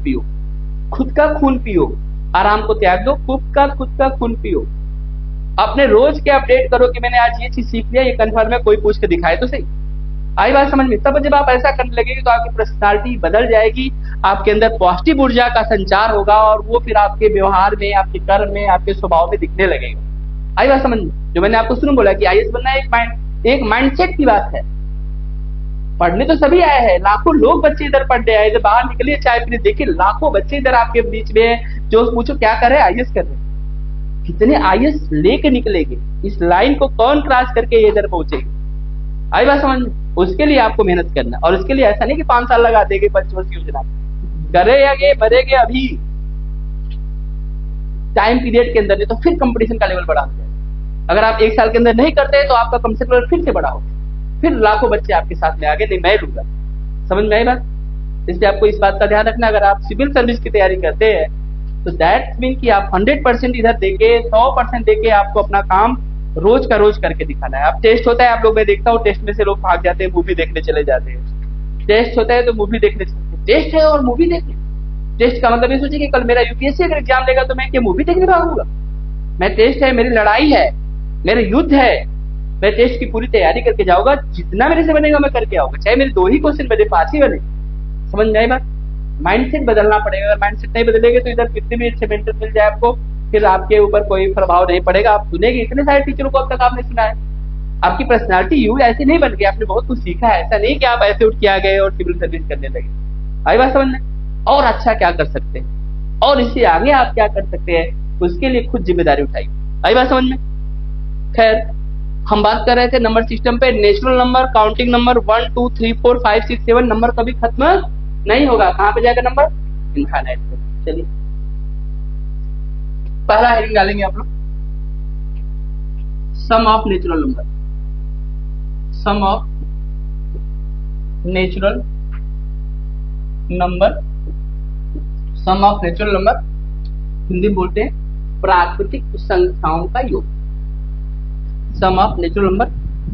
पियो, खुद का खून पियो, आराम को त्याग दो, खुद का खून पियो। अपने रोज के अपडेट करो कि मैंने आज ये चीज सीख लिया, ये कन्फर्म है, कोई पूछ के दिखाए तो सही। आई बात समझ में? तब जब आप ऐसा करने लगेंगे तो आपकी पर्सनालिटी बदल जाएगी, आपके अंदर पॉजिटिव ऊर्जा का संचार होगा और वो फिर आपके व्यवहार में, आपके कर्म में, आपके स्वभाव में दिखने लगेगा। आई बात समझ में? जो मैंने आपको शुरू बोला कि आईएएस बनना एक माइंडसेट की बात है। पढ़ने तो सभी आए हैं, लाखों लोग बच्चे इधर पढ़ने आए, इधर बाहर निकलिए चाय पीने, देखिए लाखों बच्चे इधर आपके बीच में, जो पूछो क्या कर रहे हैं, आईएएस कर रहे हैं। कितने आईएएस लेके निकलेंगे, इस लाइन को कौन क्रॉस करके ये इधर पहुंचेगी? आई बात समझ? उसके लिए आपको मेहनत करना, और उसके लिए ऐसा नहीं कि 5 साल लगा देंगे पंचवर्षीय योजना, करेंगे मरेंगे अभी टाइम पीरियड के अंदर, नहीं तो फिर कंपटीशन का लेवल बढ़ा हो जाएगा। अगर आप 1 साल के अंदर नहीं करते तो आपका कंपटीशन लेवल फिर से बढ़ा होगा, फिर लाखों बच्चे आपके साथ में आगे, नहीं मैं लूंगा। समझ में आई बात? इसलिए आपको इस बात का ध्यान रखना, अगर आप सिविल सर्विस की तैयारी करते हैं तो दैट मीन कि आप 100% इधर देके, 100% देके आपको अपना काम रोज का रोज करके दिखाना है। अब टेस्ट होता है, आप लोग, मैं देखता हूँ टेस्ट में से लोग भाग जाते हैं, मूवी देखने चले जाते हैं। टेस्ट होता है तो मूवी देखने चलते, टेस्ट है और मूवी देखने, टेस्ट का मतलब ये सोचिए कि कल मेरा यूपीएससी अगर एग्जाम लेगा तो मैं क्या मूवी देखने भागूंगा? मैं टेस्ट है, मेरी लड़ाई है, मेरे युद्ध है, मैं टेस्ट की पूरी तैयारी करके जाऊंगा, जितना मेरे से बनेगा मैं करके आऊंगा, चाहे मेरे 2 ही क्वेश्चन बने, 5 ही बने। समझ में आई बात? माइंडसेट बदलना पड़ेगा। अगर माइंडसेट नहीं बदलेंगे तो इधर कितने भी अच्छे मेंटर मिल जाए आपको, फिर आपके ऊपर कोई प्रभाव नहीं पड़ेगा। आप सुनेंगे, इतने सारे टीचरों को अब तक आपने सुना है, आपकी पर्सनालिटी यू ऐसे नहीं बन गई, आपने बहुत कुछ सीखा है। ऐसा नहीं कि आप ऐसे उठ के आ गए और सिविल सर्विस करने लगे। आई बात समझ में? और अच्छा क्या कर सकते हैं, और इससे आगे आप क्या कर सकते हैं, उसके लिए खुद जिम्मेदारी उठाइए। आई बात समझ में? खैर, हम बात कर रहे थे नंबर सिस्टम पे, natural number, counting number 1 2 3 4 5 6 7 number कभी खत्म नहीं होगा। कहां पे जाएगा नंबर? इनफाइनाइट पे। चलिए पहला हेडिंग डालेंगे आप लोग, sum of natural number. Sum of natural number, sum of natural number Hindi बोलते हैं प्राकृतिक संख्याओं का योग। सम ऑफ नेचुरल नंबर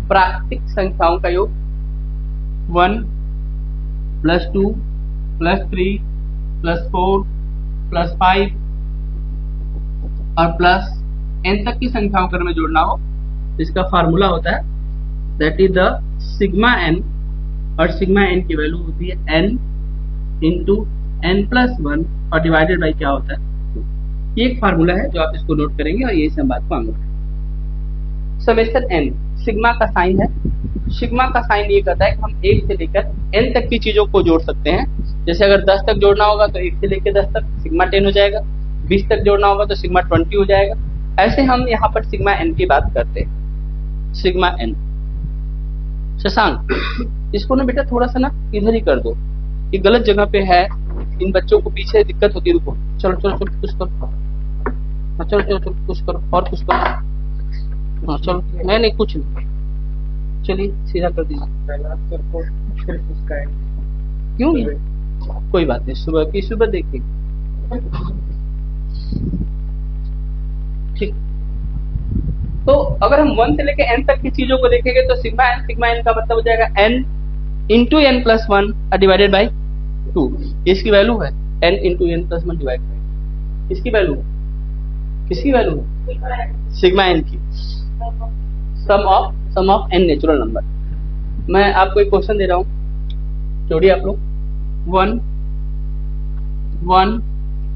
प्राकृतिक संख्याओं का योग, 1 + 2 + 3 + 4 + 5 और प्लस n तक की संख्याओं को में जोड़ना हो, इसका फार्मूला होता है that is the sigma n, और सिग्मा n की वैल्यू होती है n इंटू n + 1 और डिवाइडेड बाई क्या होता है 2। ये एक फार्मूला है जो आप इसको नोट करेंगे और यही से हम बात को आगे। समेशन n सिग्मा का साइन है। सिग्मा का साइन ये कहता है कि हम 1 से लेकर n तक की चीजों को जोड़ सकते हैं। जैसे अगर 10 तक जोड़ना होगा तो 1 से लेकर 10 तक सिग्मा 10 हो जाएगा, 20 तक जोड़ना होगा तो सिग्मा 20 हो जाएगा। ऐसे हम यहाँ पर सिग्मा n की बात करते हैं। Sigma n। शशांक, इसको ना बेटा थोड़ा सा ना इधर ही कर दो, ये गलत जगह पे है, इन बच्चों को पीछे दिक्कत होती है। रुको, चलो चलो चलो कुछ करो, चलो चलो चलो कुछ करो और कुछ करो। हाँ चलो, नहीं कुछ नहीं, चलिए सीधा कर दीजिए। क्यों? कोई बात नहीं, सुबह की सुबह देखिए। ठीक, तो अगर हम 1 से लेकर n तक की चीजों को देखेंगे तो सिग्मा n का मतलब हो जाएगा n into n + 1 divided by 2। इसकी वैल्यू है n into n + 1 divided by, इसकी वैल्यू है, किसकी वैल्यू है? सिग्मा n की। सम ऑफ n नेचुरल नंबर। मैं आपको एक क्वेश्चन दे रहा हूँ, जोड़िए आप लोग। 1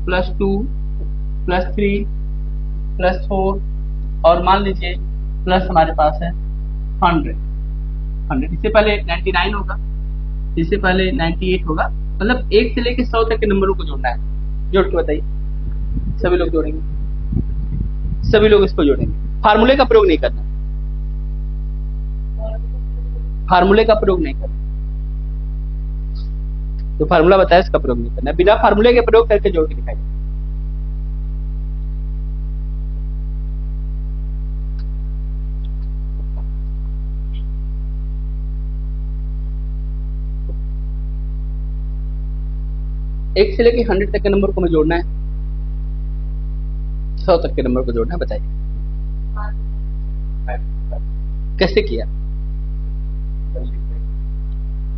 + 2 + 3 + 4 और मान लीजिए प्लस हमारे पास है 100। इससे पहले 99 होगा, इससे पहले 98 होगा, मतलब 1 से लेकर 100 तक के नंबरों को जोड़ना है। जोड़ के बताइए, सभी लोग जोड़ेंगे, सभी लोग इसको जोड़ेंगे। फार्मूले का प्रयोग नहीं करना, फार्मूले का प्रयोग नहीं करना, जो फार्मूला बताया इसका प्रयोग नहीं करना, बिना फार्मूले के प्रयोग करके जोड़ के दिखाइए। एक से लेके 100 तक के नंबर को हमें जोड़ना है, 100 तक के नंबर को जोड़ना है। बताइए कैसे किया?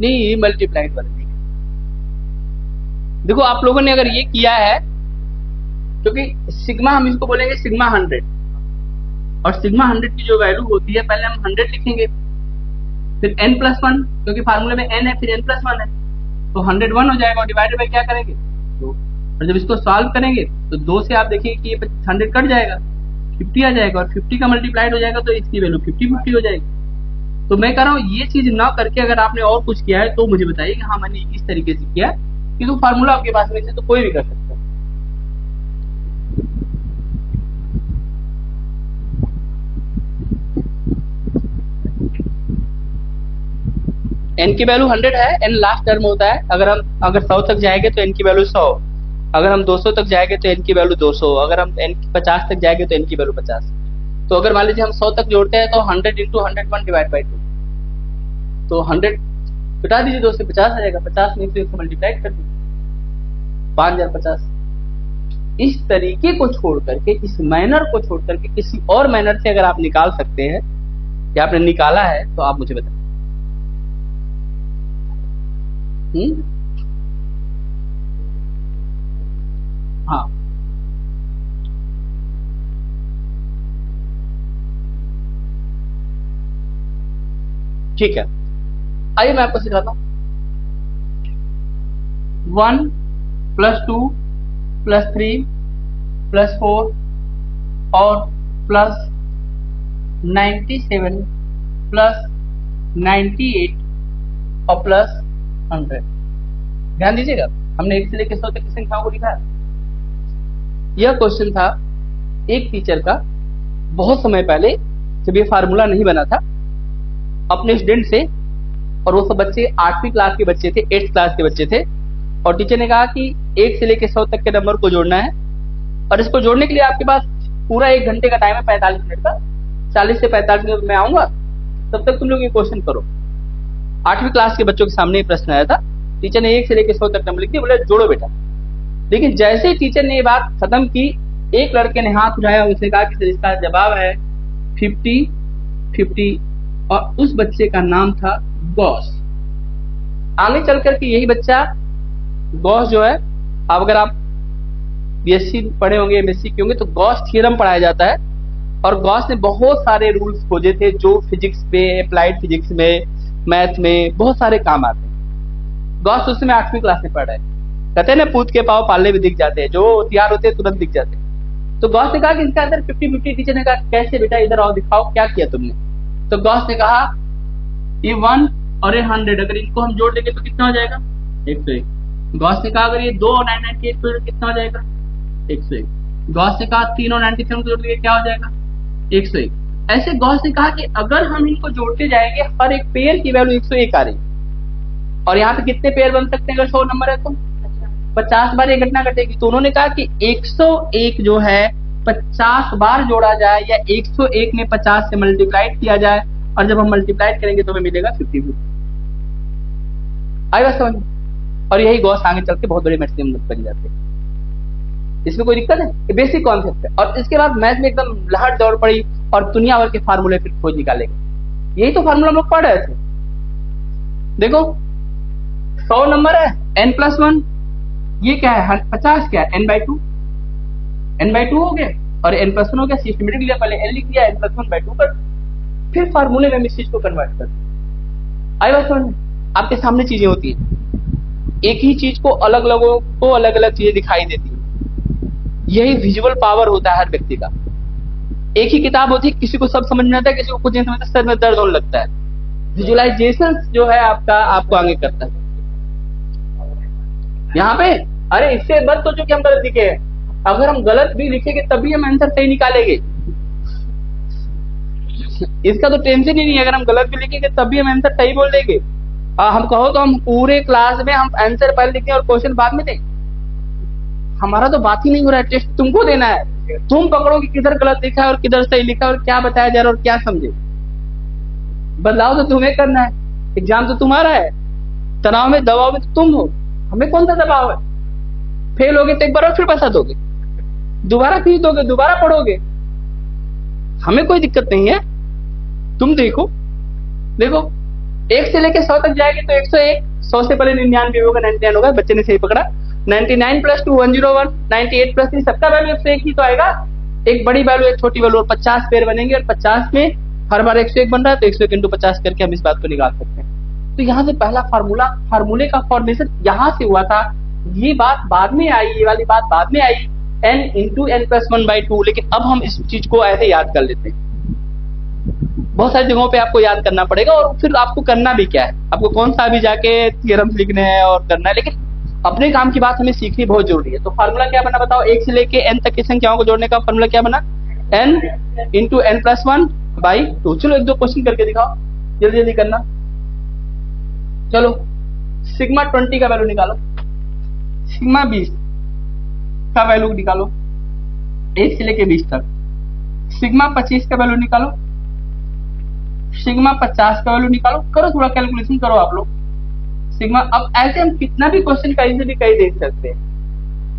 नहीं, मल्टीप्लाई कर देंगे। देखो आप लोगों ने अगर ये किया है, क्योंकि सिग्मा हम इसको बोलेंगे सिग्मा 100, और सिग्मा 100 की जो वैल्यू होती है पहले हम 100 लिखेंगे, फिर n+1, क्योंकि फार्मूले में n है फिर n+1 है, तो 101 हो जाएगा, और डिवाइडेड बाय क्या करेंगे 2, और जब इसको सॉल्व करेंगे तो 2 से आप देखिए कि ये 100 कट जाएगा, 50 आ जाएगा, और 50 का मल्टीप्लाइड हो जाएगा तो इसकी वैल्यू 50 हो जाएगी। तो मैं कह रहा हूँ ये चीज ना करके अगर आपने और कुछ किया है तो मुझे बताइए कि हाँ मैंने इस तरीके से किया, क्योंकि फार्मूला आपके पास में से तो कोई भी कर सकता है। n की वैल्यू 100 है, n लास्ट टर्म होता है, अगर 100 तक जाएंगे तो n की वैल्यू 100, अगर हम 200 तक जाएंगे तो n की वैल्यू 200, अगर हम n 50 तक जाएंगे तो n की वैल्यू 50। तो अगर मान लीजिए हम 100 तक जोड़ते हैं तो 100 × 101 डिवाइड बाई 2, तो 100 घटा दीजिए 2 से 50 आ जाएगा, 50 में 100 से मल्टीप्लाई कर दीजिए 5050। इस तरीके को छोड़ करके, इस मैनर को छोड़ करके किसी और मैनर से अगर आप निकाल सकते हैं या आपने निकाला है तो आप मुझे बताएं। हाँ ठीक है, आइए मैं आपको सिखाता हूं। 1 + 2 + 3 + 4 और +97 +98 और +100। ध्यान दीजिएगा, हमने 1 से लेकर 100 तक की संख्याओं को लिखा है। यह क्वेश्चन था एक टीचर का बहुत समय पहले, जब ये फार्मूला नहीं बना था, अपने स्टूडेंट से, और वो सब बच्चे 8वीं क्लास के बच्चे थे, 8th क्लास के बच्चे थे, और टीचर ने कहा कि 1 से लेकर 100 तक के नंबर को जोड़ना है, और इसको जोड़ने के लिए आपके पास पूरा 1 घंटे का टाइम है, 45 मिनट का, 40 से 45 मिनट में आऊंगा, तब तक तुम लोग ये क्वेश्चन करो। 8वीं क्लास के बच्चों के सामने प्रश्न आया था, टीचर ने 1 से लेकर 100 तक नंबर लिख दिया, बोले जोड़ो बेटा। लेकिन जैसे ही टीचर ने ये बात खत्म की, एक लड़के ने हाथ उठाया, उसने कहा कि सर इसका जवाब है 50, और उस बच्चे का नाम था गॉस। आगे चल करके यही बच्चा गॉस जो है, अब अगर आप बीएससी पढ़े होंगे, एमएससी के होंगे, तो गॉस थ्योरम पढ़ाया जाता है, और गॉस ने बहुत सारे रूल्स खोजे थे जो फिजिक्स में, अप्लाइड फिजिक्स में, मैथ में बहुत सारे काम आते हैं। गॉस उस समय 8वीं क्लास में पढ़ रहे हैं। कहते हैं ना, पूत के पाँव पाले भी दिख जाते हैं, जो तैयार होते हैं तुरंत दिख जाते हैं। तो गॉस ने कहा कि इसका अंदर 50-50। टीचर ने कहा कैसे बेटा, इधर आओ दिखाओ क्या किया तुमने। तो गॉस ने कहा ये 1 और ये 100 अगर इनको हम जोड़ देंगे तो कितना हो जाएगा 101। गॉस ने कहा अगर ये 2 और 998 तो कितना हो जाएगा 101। गॉस ने कहा 3 और 97 को जोड़ देंगे क्या हो जाएगा 101। ऐसे गॉस ने कहा कि अगर हम इनको जोड़ते जाएंगे, हर एक पेयर की वैल्यू 101 आ रही है, और यहाँ पे कितने पेयर बन सकते हैं अगर 100 नंबर है तो 50 बार ये घटना घटेगी। तो उन्होंने कहा कि 101 जो है 50 बार जोड़ा जाए, या 101 में 50 से मल्टीप्लाइड किया जाए, और जब हम मल्टीप्लाइड करेंगे तो हमें मिलेगा 50। आएगा समझ में? और यही गॉस आगे चल के बहुत बड़े मैथ्स बन जाते हैं। इसमें कोई दिक्कत है, ये बेसिक कॉन्सेप्ट है। और इसके बाद मैथ में एकदम लहर दौड़ पड़ी, और दुनिया भर के फार्मूले फिर खोज निकालेंगे। यही तो फार्मूला हम लोग पढ़ रहे थे। देखो 100 नंबर है, n+1, ये क्या है 50, क्या है n/2, n/2 हो गया, और n+1 हो गया, सिस्टमेटिक लिया, पहले n लिख दिया, n+1/2 कर, फिर फार्मूले में इस चीज को कन्वर्ट कर। आई बात समझ में? आपके सामने चीजें होती हैं, एक ही चीज को अलग लोगों को अलग अलग चीजें दिखाई देती है। यही विजुअल पावर होता है हर व्यक्ति का। एक ही किताब होती है, किसी को सब समझ में आता है, किसी को कुछ नहीं समझता, सर में दर्द होने लगता है। विजुअलाइजेशन जो है आपका, आपको आगे करता है। यहाँ पे अरे इससे मत सोचो कि हम गलत लिखे हैं, अगर हम गलत भी लिखेंगे तभी हम आंसर सही निकालेंगे, इसका तो टेंशन ही नहीं है। अगर हम गलत भी लिखेंगे तभी हम आंसर सही बोल देंगे। हम कहो तो हम पूरे क्लास में हम आंसर पहले लिखें और क्वेश्चन बाद में दें, हमारा तो बात ही नहीं हो रहा है। टेस्ट तुमको देना है, तुम पकड़ो कि किधर गलत लिखा है और किधर सही लिखा है, और क्या बताया जा रहा है और क्या समझे। बदलाव तो तुम्हें करना है, एग्जाम तो तुम्हारा है, तनाव में दबाव में तो तुम हो, हमें कौन सा दबाव है। फेल होगे तो एक बार और फिर पैसा दोगे, दोबारा फीस दोगे, दोबारा पढ़ोगे, हमें कोई दिक्कत नहीं है। तुम देखो 1 से लेके 100 तक जाएंगे तो 101, 100 से पहले 99 होगा, 99 होगा, बच्चे ने सही पकड़ा। 99 प्लस 2 101, 98 प्लस 3 सबका वैल्यू 101 ही तो आएगा। एक बड़ी वैल्यू एक छोटी वैल्यू और 50 पेयर बनेंगे और 50 में हर बार 101 बन रहा है तो 101 इंटू 50 करके हम इस बात को निकाल सकते हैं। तो यहाँ से पहला फार्मूले का फॉर्मेशन यहाँ से हुआ था। ये बात बाद में आई, ये वाली बात बाद में आई, n इंटू एन प्लस 1/2। लेकिन अब हम इस चीज को ऐसे याद कर लेते हैं। बहुत सारी जगहों पे आपको याद करना पड़ेगा और फिर आपको करना भी क्या है, आपको कौन सा भी जाके थ्योरम्स लिखने हैं और करना है, लेकिन अपने काम की बात हमें सीखनी बहुत जरूरी है। तो फार्मूला क्या बना बताओ, 1 से लेके n तक की संख्याओं को जोड़ने का फार्मूला क्या बना, n इंटू एन प्लस 1/2। चलो एक दो क्वेश्चन करके दिखाओ, जल्दी जल्दी करना। चलो सिग्मा 20 का वैल्यू निकालो, सिग्मा 20 का वैल्यू निकालो 1 से लेके 20 तक, सिग्मा 25 का वैल्यू निकालो, सिग्मा 50 का वैल्यू निकालो। करो थोड़ा कैलकुलेशन करो आप लोग सिग्मा। अब ऐसे हम कितना भी क्वेश्चन कहीं से भी कहीं देख सकते हैं,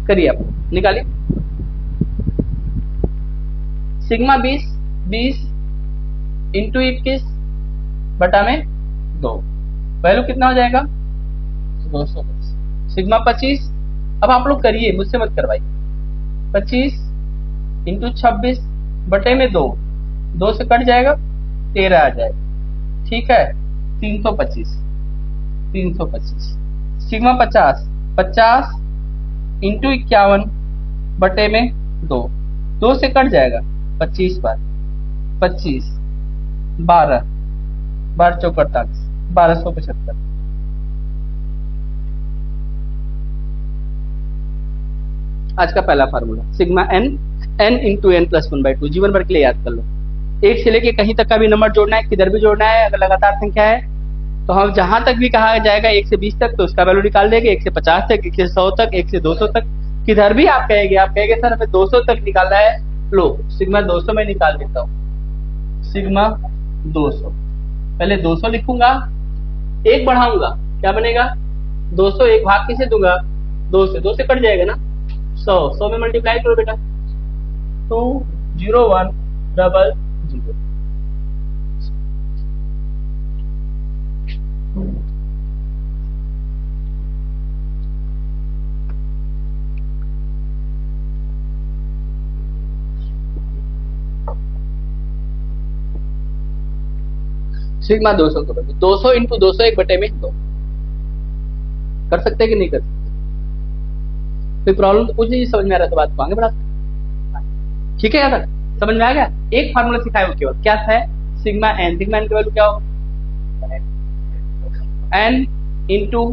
करिए आप निकालिए। सिग्मा 20 इंटू 21 बटा में 2 वैल्यू कितना हो जाएगा 210। सिग्मा 25, अब आप लोग करिए, मुझसे मत करवाइए। 25 इंटू 26 बटे में 2 से कट जाएगा 13 आ जाएगा, ठीक है 325। सिग्मा 50 इंटू 51 बटे में 2 से कट जाएगा 25 बार 25, 12 चौक 48, 1275। आज का पहला formula sigma n into n plus 1/2 जीवन भर के लिए याद कर लो। 1 से लेके कहीं तक का भी नंबर जोड़ना है, किधर भी जोड़ना है। अगर लगातार संख्या है तो हम जहां तक भी कहा जाएगा 1 से 20 तक तो उसका वैल्यू निकाल देंगे, 1 से 50 तक, 1 से 100 तक, 1 से 200 तक, किधर भी आप कहेंगे सर हमें 200 तक निकालना है, लो सिग्मा 200 में निकाल देता हूँ। सिग्मा 200 पहले 200 लिखूंगा, 1 बढ़ाऊंगा क्या बनेगा 200, 1 भाग किसे दूंगा 2 से कट जाएगा ना 100 में मल्टीप्लाई करो बेटा 20100। सिग्मा 200 को 200 इंटू 200 1 बटे में 2 कर सकते हैं कि नहीं कर सकते? कोई प्रॉब्लम तो कुछ नहीं समझ में आ रहा तो बात को आगे बढ़ा सकते, ठीक है यार समझ में आ गया। एक फार्मूला सिखाया हो केवल, क्या था सिग्मा एन की वैल्यू क्या होगा n इंटू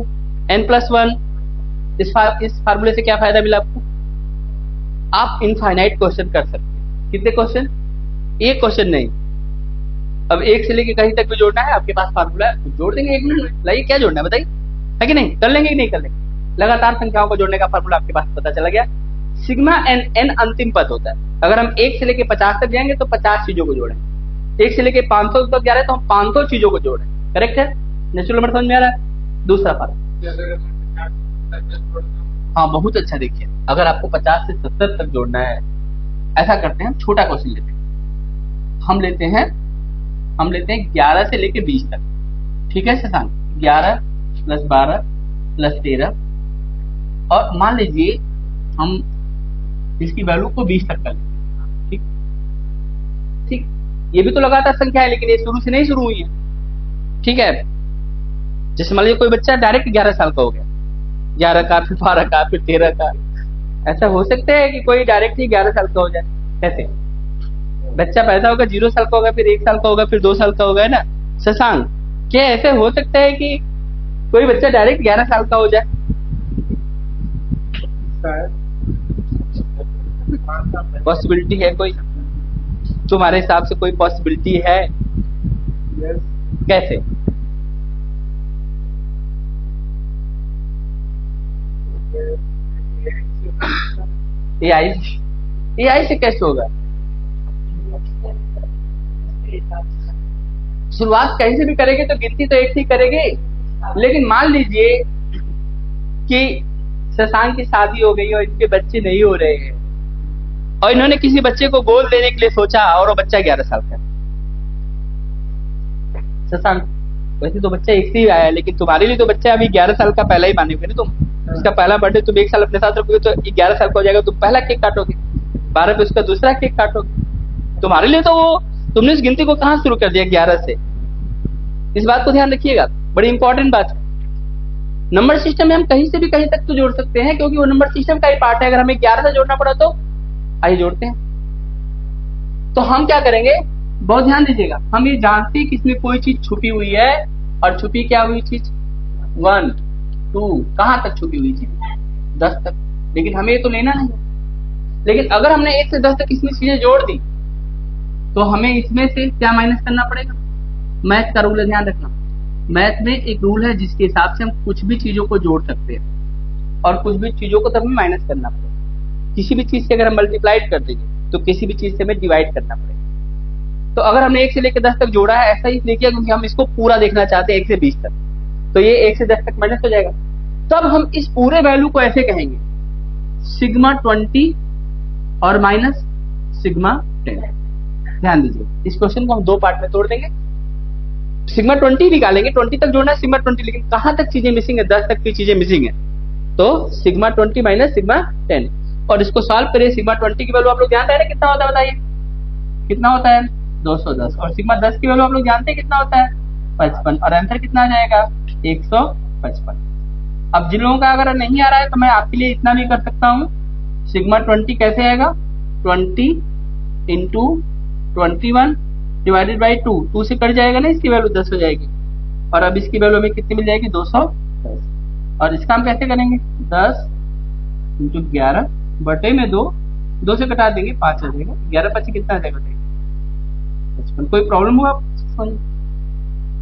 एन प्लस 1। इस फार्मूले से क्या फायदा मिला आपको, आप इनफाइनाइट क्वेश्चन कर सकते हैं। कितने क्वेश्चन, एक क्वेश्चन नहीं। अब 1 से लेके कहीं तक भी जोड़ना है, आपके पास फार्मूला है, जोड़ देंगे 1 मिनट में। लाइए क्या जोड़ना है बताइए, है कि नहीं, कर लेंगे कि नहीं कर लेंगे। लगातार संख्याओं को जोड़ने का फार्मूला आपके पास पता चला गया। सिग्मा n अंतिम पद होता है। अगर हम 1 से लेके 50 तक जाएंगे तो 50 चीजों को जोड़ेंगे, 1 से लेके 500 तक जा रहे हैं तो हम 500 चीजों को जोड़ें। करेक्ट है, नेचुरल नंबर समझ में आ रहा है। दूसरा फार्मूला, हाँ बहुत अच्छा, देखिए अगर आपको 50 से 70 तक जोड़ना है, ऐसा करते हैं हम छोटा क्वेश्चन लेते हैं, हम लेते हैं 11 से लेके 20 तक, ठीक है शशांक, 11 प्लस 12 प्लस 13 और मान लीजिए हम इसकी वैल्यू को 20 तक कर लेते, ठीक ठीक। ये भी तो लगातार संख्या है लेकिन ये शुरू से नहीं शुरू हुई है, ठीक है। जैसे मान लीजिए कोई बच्चा डायरेक्ट 11 साल का हो गया, 11 का फिर 12 का फिर 13 का, ऐसा हो सकता है कि कोई डायरेक्ट ही 11 साल का हो जाए? कैसे? बच्चा पैदा होगा 0 साल का होगा, फिर 1 साल का होगा, फिर 2 साल का होगा, है ना शशांक? क्या ऐसे हो सकता है कि कोई बच्चा डायरेक्ट 11 साल का हो जाए? पॉसिबिलिटी है कोई? तुम्हारे हिसाब से कोई पॉसिबिलिटी है? yes. कैसे? AI से कैसे होगा? शुरुआत कहीं से भी करेंगे तो गिनती तो एक ही करेंगे, लेकिन मान लीजिए कि शशांक की शादी हो गई और इनके बच्चे नहीं हो रहे हैं और इन्होंने किसी बच्चे को गोद लेने के लिए सोचा और वो बच्चा 11 साल का। शशांक वैसे तो बच्चा एक से ही आया है, लेकिन तुम्हारे लिए तो बच्चा अभी 11 साल का पहला ही मानोगे ना तुम, उसका पहला बर्थडे तुम 1 साल अपने साथ रखोगे तो 11 साल का हो जाएगा, तुम पहला केक काटोगे, 12 पे उसका दूसरा केक काटोगे। तुम्हारे लिए तो वो तुमने इस गिनती को कहां शुरू कर दिया 11 से। इस बात को ध्यान रखिएगा, बड़ी इंपॉर्टेंट बात है। नंबर सिस्टम में हम कहीं से भी कहीं तक तो जोड़ सकते हैं, क्योंकि वो नंबर सिस्टम का ही पार्ट है। अगर हमें 11 से जोड़ना पड़ा तो आइए जोड़ते हैं। तो हम क्या करेंगे, बहुत ध्यान दीजिएगा, हम ये जानते हैं कि इसमें कोई चीज छुपी हुई है, और छुपी क्या हुई चीज 1 2, कहां तक छुपी हुई चीज 10 तक, लेकिन हमें ये तो लेना नहीं। लेकिन अगर हमने 1 से 10 तक इसमें चीजें जोड़ दी तो हमें इसमें से क्या माइनस करना पड़ेगा। मैथ का रूल है, ध्यान रखना। मैथ में एक रूल है जिसके हिसाब से हम कुछ भी चीजों को जोड़ सकते हैं और कुछ भी चीजों को तब हमें माइनस करना पड़ेगा। किसी भी चीज से अगर हम मल्टीप्लाइड कर देंगे तो किसी भी चीज से हमें डिवाइड करना पड़ेगा। तो अगर हमने 1 से लेकर 10 तक जोड़ा है, ऐसा ही इसलिए किया क्योंकि हम इसको पूरा देखना चाहते हैं 1 से 20 तक, तो ये 1 से 10 तक माइनस हो जाएगा। तब हम इस पूरे वैल्यू को ऐसे कहेंगे सिग्मा 20 और माइनस सिग्मा 10। ध्यान दीजिए, इस क्वेश्चन को हम 2 पार्ट में तोड़ देंगे। सिग्मा 20 निकालेंगे, 20 तक जोड़ना है सिग्मा 20, लेकिन कहां तक चीजें मिसिंग है, 10 तक की चीजें मिसिंग है। तो सिग्मा 20 माइनस सिग्मा 10, और इसको सॉल्व करिए। सिग्मा 20 की वैल्यू आप लोग जानते हैं ना कितना होता है, बताइए कितना होता है 210, और सिग्मा 10 की वैल्यू आप लोग जानते हैं कितना होता है 55, और आंसर कितना आ जाएगा 155। अब जिन लोगों का अगर नहीं आ रहा है तो मैं आपके लिए इतना भी कर सकता हूँ, सिग्मा 20 कैसे आएगा 20 इंटू 21 डिवाइडेड बाई 2, 2 से कट जाएगा ना, इसकी वैल्यू 10 हो जाएगी, और अब इसकी वैल्यू हमें कितनी मिल जाएगी 210। और इसका हम कैसे करेंगे 10 इंटू 11 बटे में 2, 2 से कटा देंगे 5 आ जाएगा, 11 5 कितना आ जाएगा बताइए 55। कोई प्रॉब्लम हुआ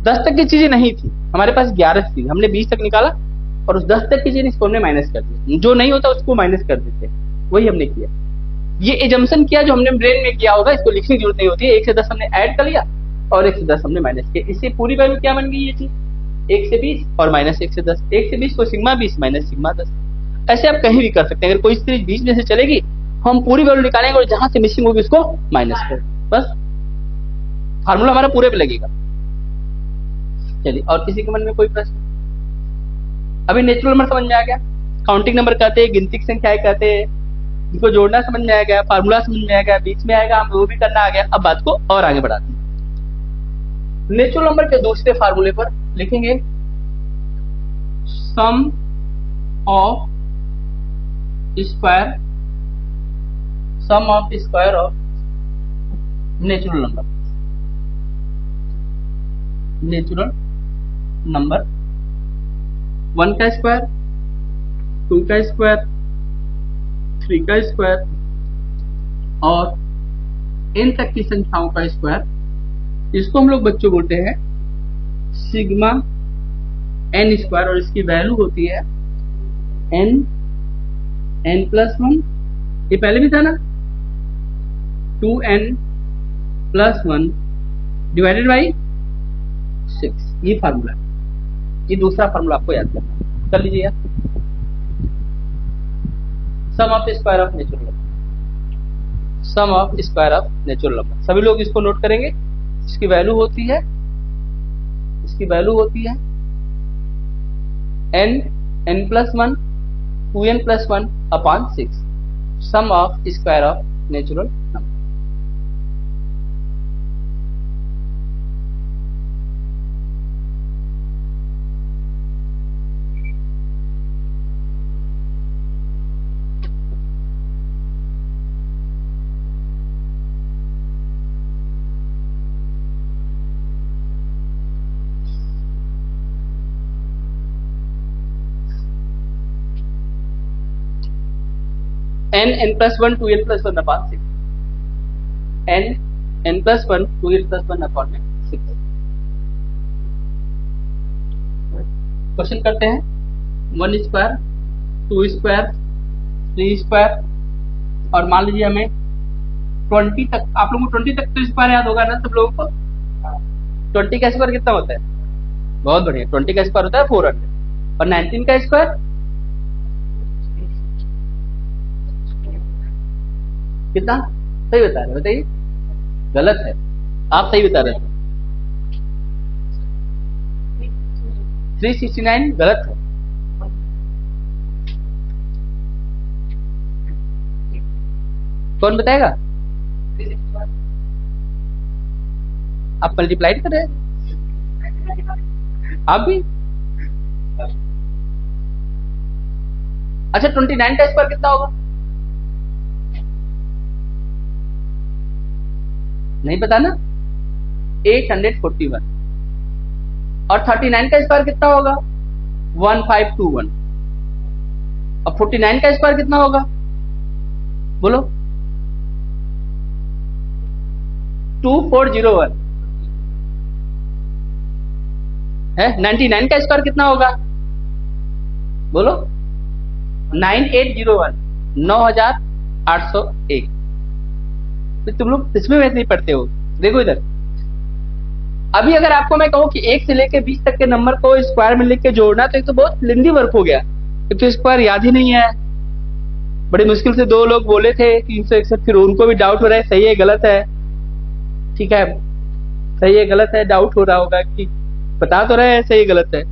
10 तक की चीजें नहीं थी हमारे पास, 11 थी, हमने 20 तक निकाला और उस 10 तक की चीज इसको हमने माइनस कर दी, जो नहीं होता उसको माइनस कर देते, वही हमने किया। ये एजम्पशन किया जो हमने ब्रेन में किया होगा, इसको लिखने की जरूरत नहीं होती है। 1 से 10 हमने ऐड कर लिया और 1 से 10 हमने माइनस किया, इससे पूरी वैल्यू क्या बन गई ये चीज 1 से 20 और माइनस 1 से 10, 1 से 20 को सिग्मा 20 माइनस सिग्मा 10। ऐसे आप कहीं भी कर सकते हैं, अगर कोई चीज 20 में से चलेगी हम पूरी वैल्यू निकालेंगे और जहां से मिसिंग होगी उसको माइनस कर, बस फार्मूला हमारा पूरे पे लगेगा। चलिए, और किसी के मन में कोई प्रश्न? अभी नेचुरल नंबर समझ में आ गया, काउंटिंग नंबर कहते हैं, गिनती की संख्याएं कहते हैं, इनको जोड़ना समझ में आ गया, फार्मूला समझ में आ गया, बीच में आएगा हम वो भी करना आ गया। अब बात को और आगे बढ़ाते हैं। नेचुरल नंबर के दूसरे फार्मूले पर लिखेंगे sum of square of natural number 1 का स्क्वायर, 2 का स्क्वायर, 3 का स्क्वायर और n तक की संख्याओं का स्क्वायर। इसको हम लोग बच्चों बोलते हैं सिग्मा n स्क्वायर, और इसकी वैल्यू होती है n प्लस 1, ये पहले भी था ना 2n प्लस 1 डिवाइडेड बाई 6, ये फार्मूला है। ये दूसरा फार्मूला आपको याद करना, कर लीजिए यार। Sum of square of natural number, sum of square of natural number, सभी लोग इसको नोट करेंगे। इसकी वैल्यू होती है n plus 1 2n plus 1 upon 6, sum of square of natural number. n plus 1 2n plus 1 upon 6, n plus 1 2n plus 1 upon 6। Question करते हैं 1 square 2 square 3 square, और मान लीजिए हमें 20 तक, आप लोगों को 20 तक तो स्क्वायर याद होगा ना सब लोगों को। 20 का स्क्वायर कितना होता है, बहुत बढ़िया, 20 का स्क्वायर होता है 400, और 19 का स्क्वायर कितना, सही बता रहे बताइए, गलत है, आप सही बता रहे थे 369, गलत है कौन बताएगा? आप मल्टीप्लाइड कर रहे हैं आप भी? अच्छा 29 का स्क्वायर कितना होगा? नहीं पता ना? 841। और 39 का स्क्वायर कितना होगा? 1521। और 49 का स्क्वायर कितना होगा? बोलो। 2401 है। 99 का स्क्वायर कितना होगा? बोलो। 9801, 9801। तो तुम लोग इसमें वैसे नहीं पढ़ते हो। देखो इधर, अभी अगर आपको मैं कहूं कि 1 से लेकर 20 तक के नंबर को स्क्वायर में लिख के जोड़ना, तो एक तो बहुत लेंदी वर्क हो गया। एक तो स्क्वायर याद ही नहीं है। बड़ी मुश्किल से 2 लोग बोले थे 361, फिर उनको भी डाउट हो रहा है सही है गलत है। ठीक है, सही है गलत है, डाउट हो रहा होगा कि बता तो रहे हैं सही गलत है।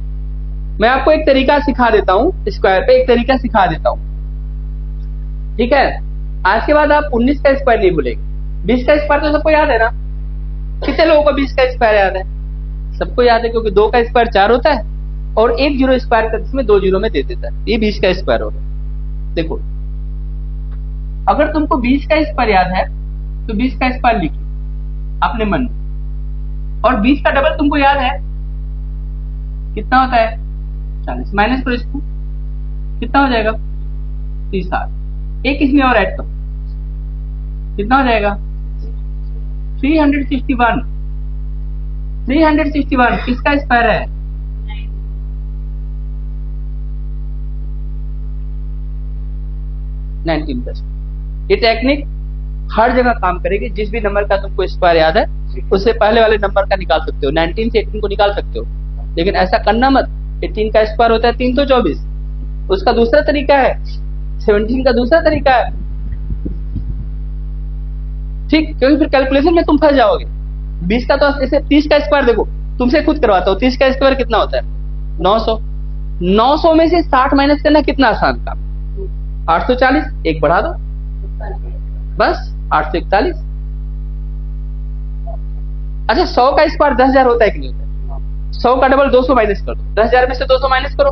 मैं आपको एक तरीका सिखा देता हूं, स्क्वायर पे एक तरीका सिखा देता हूं। ठीक है, आज के बाद आप 19 का स्क्वायर नहीं भूलेंगे। 20 का स्क्वायर तो सबको याद है ना? कितने लोगों को 20 का स्क्वायर याद है? सबको याद है, क्योंकि 2 का स्क्वायर 4 होता है और 1 जीरो स्क्वायर कर इसमें 2 जीरो में दे देता है। ये 20 का स्क्वायर होगा। देखो, अगर तुमको 20 का स्क्वायर याद है तो 20 का स्क्वायर लिखो अपने मन में। और 20 का डबल तुमको याद है कितना होता है? 40। माइनस करो इसको, कितना हो जाएगा? 30। एक इसमें और ऐड करो, कितना हो जाएगा? 361। 361 किसका स्क्वायर है? 19+। ये टेक्निक हर जगह काम करेगी। जिस भी नंबर का तुमको स्क्वायर याद है उससे पहले वाले नंबर का निकाल सकते हो। 19 से 18 को निकाल सकते हो, लेकिन ऐसा करना मत। 18 का स्क्वायर होता है 3 तो 24, उसका दूसरा तरीका है। 17 का दूसरा तरीका है। ठीक, क्योंकि फिर कैलकुलेशन में तुम फंस जाओगे। 20 का तो ऐसे 30 का स्क्वायर देखो, तुमसे खुद करवाता हूँ। 30 का स्क्वायर कितना होता है? 900। 900 में से 60 माइनस करना कितना आसान काम? 840। एक बढ़ा दो, बस 841। अच्छा 100 का स्क्वायर 10,000 होता है कि नहीं होता है? 100 का डबल 200 माइनस कर दो। 10,000 में से 200 माइनस करो,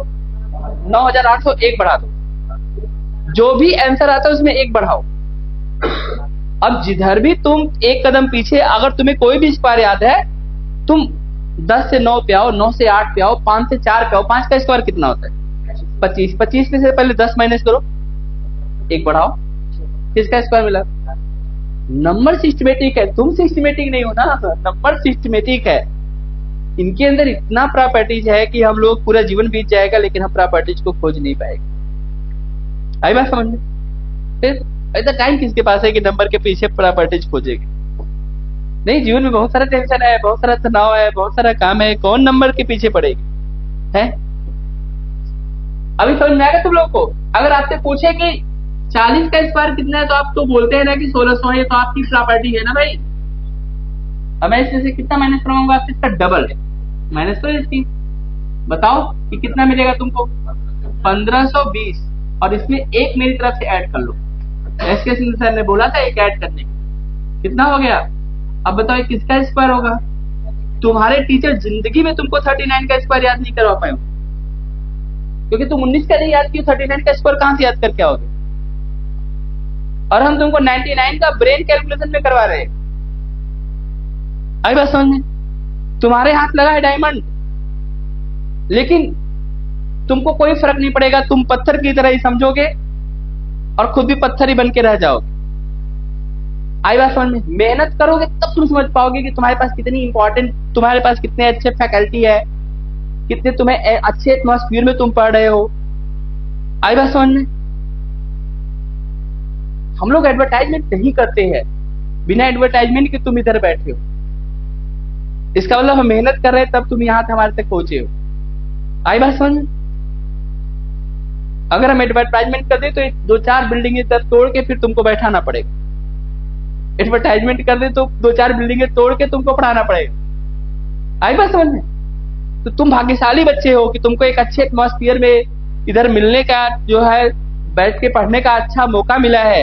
9,800। एक बढ़ा दो, जो भी आंसर आता है उसमें एक बढ़ाओ। अब जिधर भी तुम एक कदम पीछे, अगर तुम्हें कोई भी स्क्वायर याद है, तुम 10 से 9 पे आओ, 9 से 8 पे आओ, 5 से 4 पे आओ। 5 का स्क्वायर कितना होता है? 25। 25 में से पहले 10 माइनस करो, एक बढ़ाओ, किसका स्क्वायर मिला? नंबर सिस्टमेटिक है, तुम सिस्टमेटिक नहीं हो ना, नंबर सिस्टमेटिक है। इनके अंदर इतना प्रॉपर्टीज है कि हम लोग पूरा जीवन बीत जाएगा लेकिन हम प्रॉपर्टीज को खोज नहीं पाएंगे। आई बात समझ में? फिर ऐसा टाइम किसके पास है कि नंबर के पीछे प्रॉपर्टीज खोजेगी? नहीं, जीवन में बहुत सारा टेंशन है, बहुत सारा तनाव है, बहुत सारा काम है, कौन नंबर के पीछे पड़ेगी? है अभी समझ में आएगा तुम लोग को? अगर आपसे पूछे कि 40 का स्क्वायर कितना है, तो आप तो बोलते हैं ना कि 1600 है, तो आपकी प्रॉपर्टी है ना भाई। अब मैं इसमें से कितना माइनस करवाऊंगा? आप इसका डबल है, माइनस करो इसकी, बताओ कि कितना मिलेगा तुमको? 1520। और इसमें एक मेरी तरफ से ऐड कर लो। एसके सिंह सर ने बोला था एक ऐड करने के, कितना हो गया? अब बताओ ये किसका स्क्वायर होगा? तुम्हारे टीचर जिंदगी में तुमको 39 का स्क्वायर याद नहीं करवा पाए, क्योंकि तुम 19 का नहीं याद किया, 39 का स्क्वायर कहां से याद करके आओगे? और हम तुमको 99 का ब्रेन कैलकुलेशन में करवा रहे हैं। आई बात समझ में? तुम्हारे हाथ लगा है डायमंड, लेकिन तुमको कोई फर्क नहीं पड़ेगा। तुम पत्थर की तरह ही समझोगे और खुद भी पत्थर ही बन के रह जाओगे। आई बात समझ में? मेहनत करोगे तब तुम समझ पाओगे कि तुम्हारे पास कितनी इंपॉर्टेंट, तुम्हारे पास कितने अच्छे फैकल्टी है, कितने तुम्हें अच्छे एटमॉस्फेयर में तुम पढ़ रहे हो। आई बात समझ में? हम लोग एडवर्टाइजमेंट नहीं करते हैं, बिना एडवर्टाइजमेंट के तुम इधर बैठे हो। इसका मतलब हम मेहनत कर रहे हैं तब तुम यहां हमारे तक पहुंचे हो। आई बात समझ में? अगर हम एडवर्टाइजमेंट कर दे तो 2-4 बिल्डिंगें इधर तोड़ के फिर तुमको बैठाना पड़ेगा। एडवर्टाइजमेंट कर दे तो 2-4 बिल्डिंगें तोड़ के तुमको पढ़ाना पड़ेगा। आई बात समझ में? तो तुम भाग्यशाली बच्चे हो कि तुमको एक अच्छे एटमॉस्फेयर में इधर मिलने का, जो है बैठ के पढ़ने का अच्छा मौका मिला है।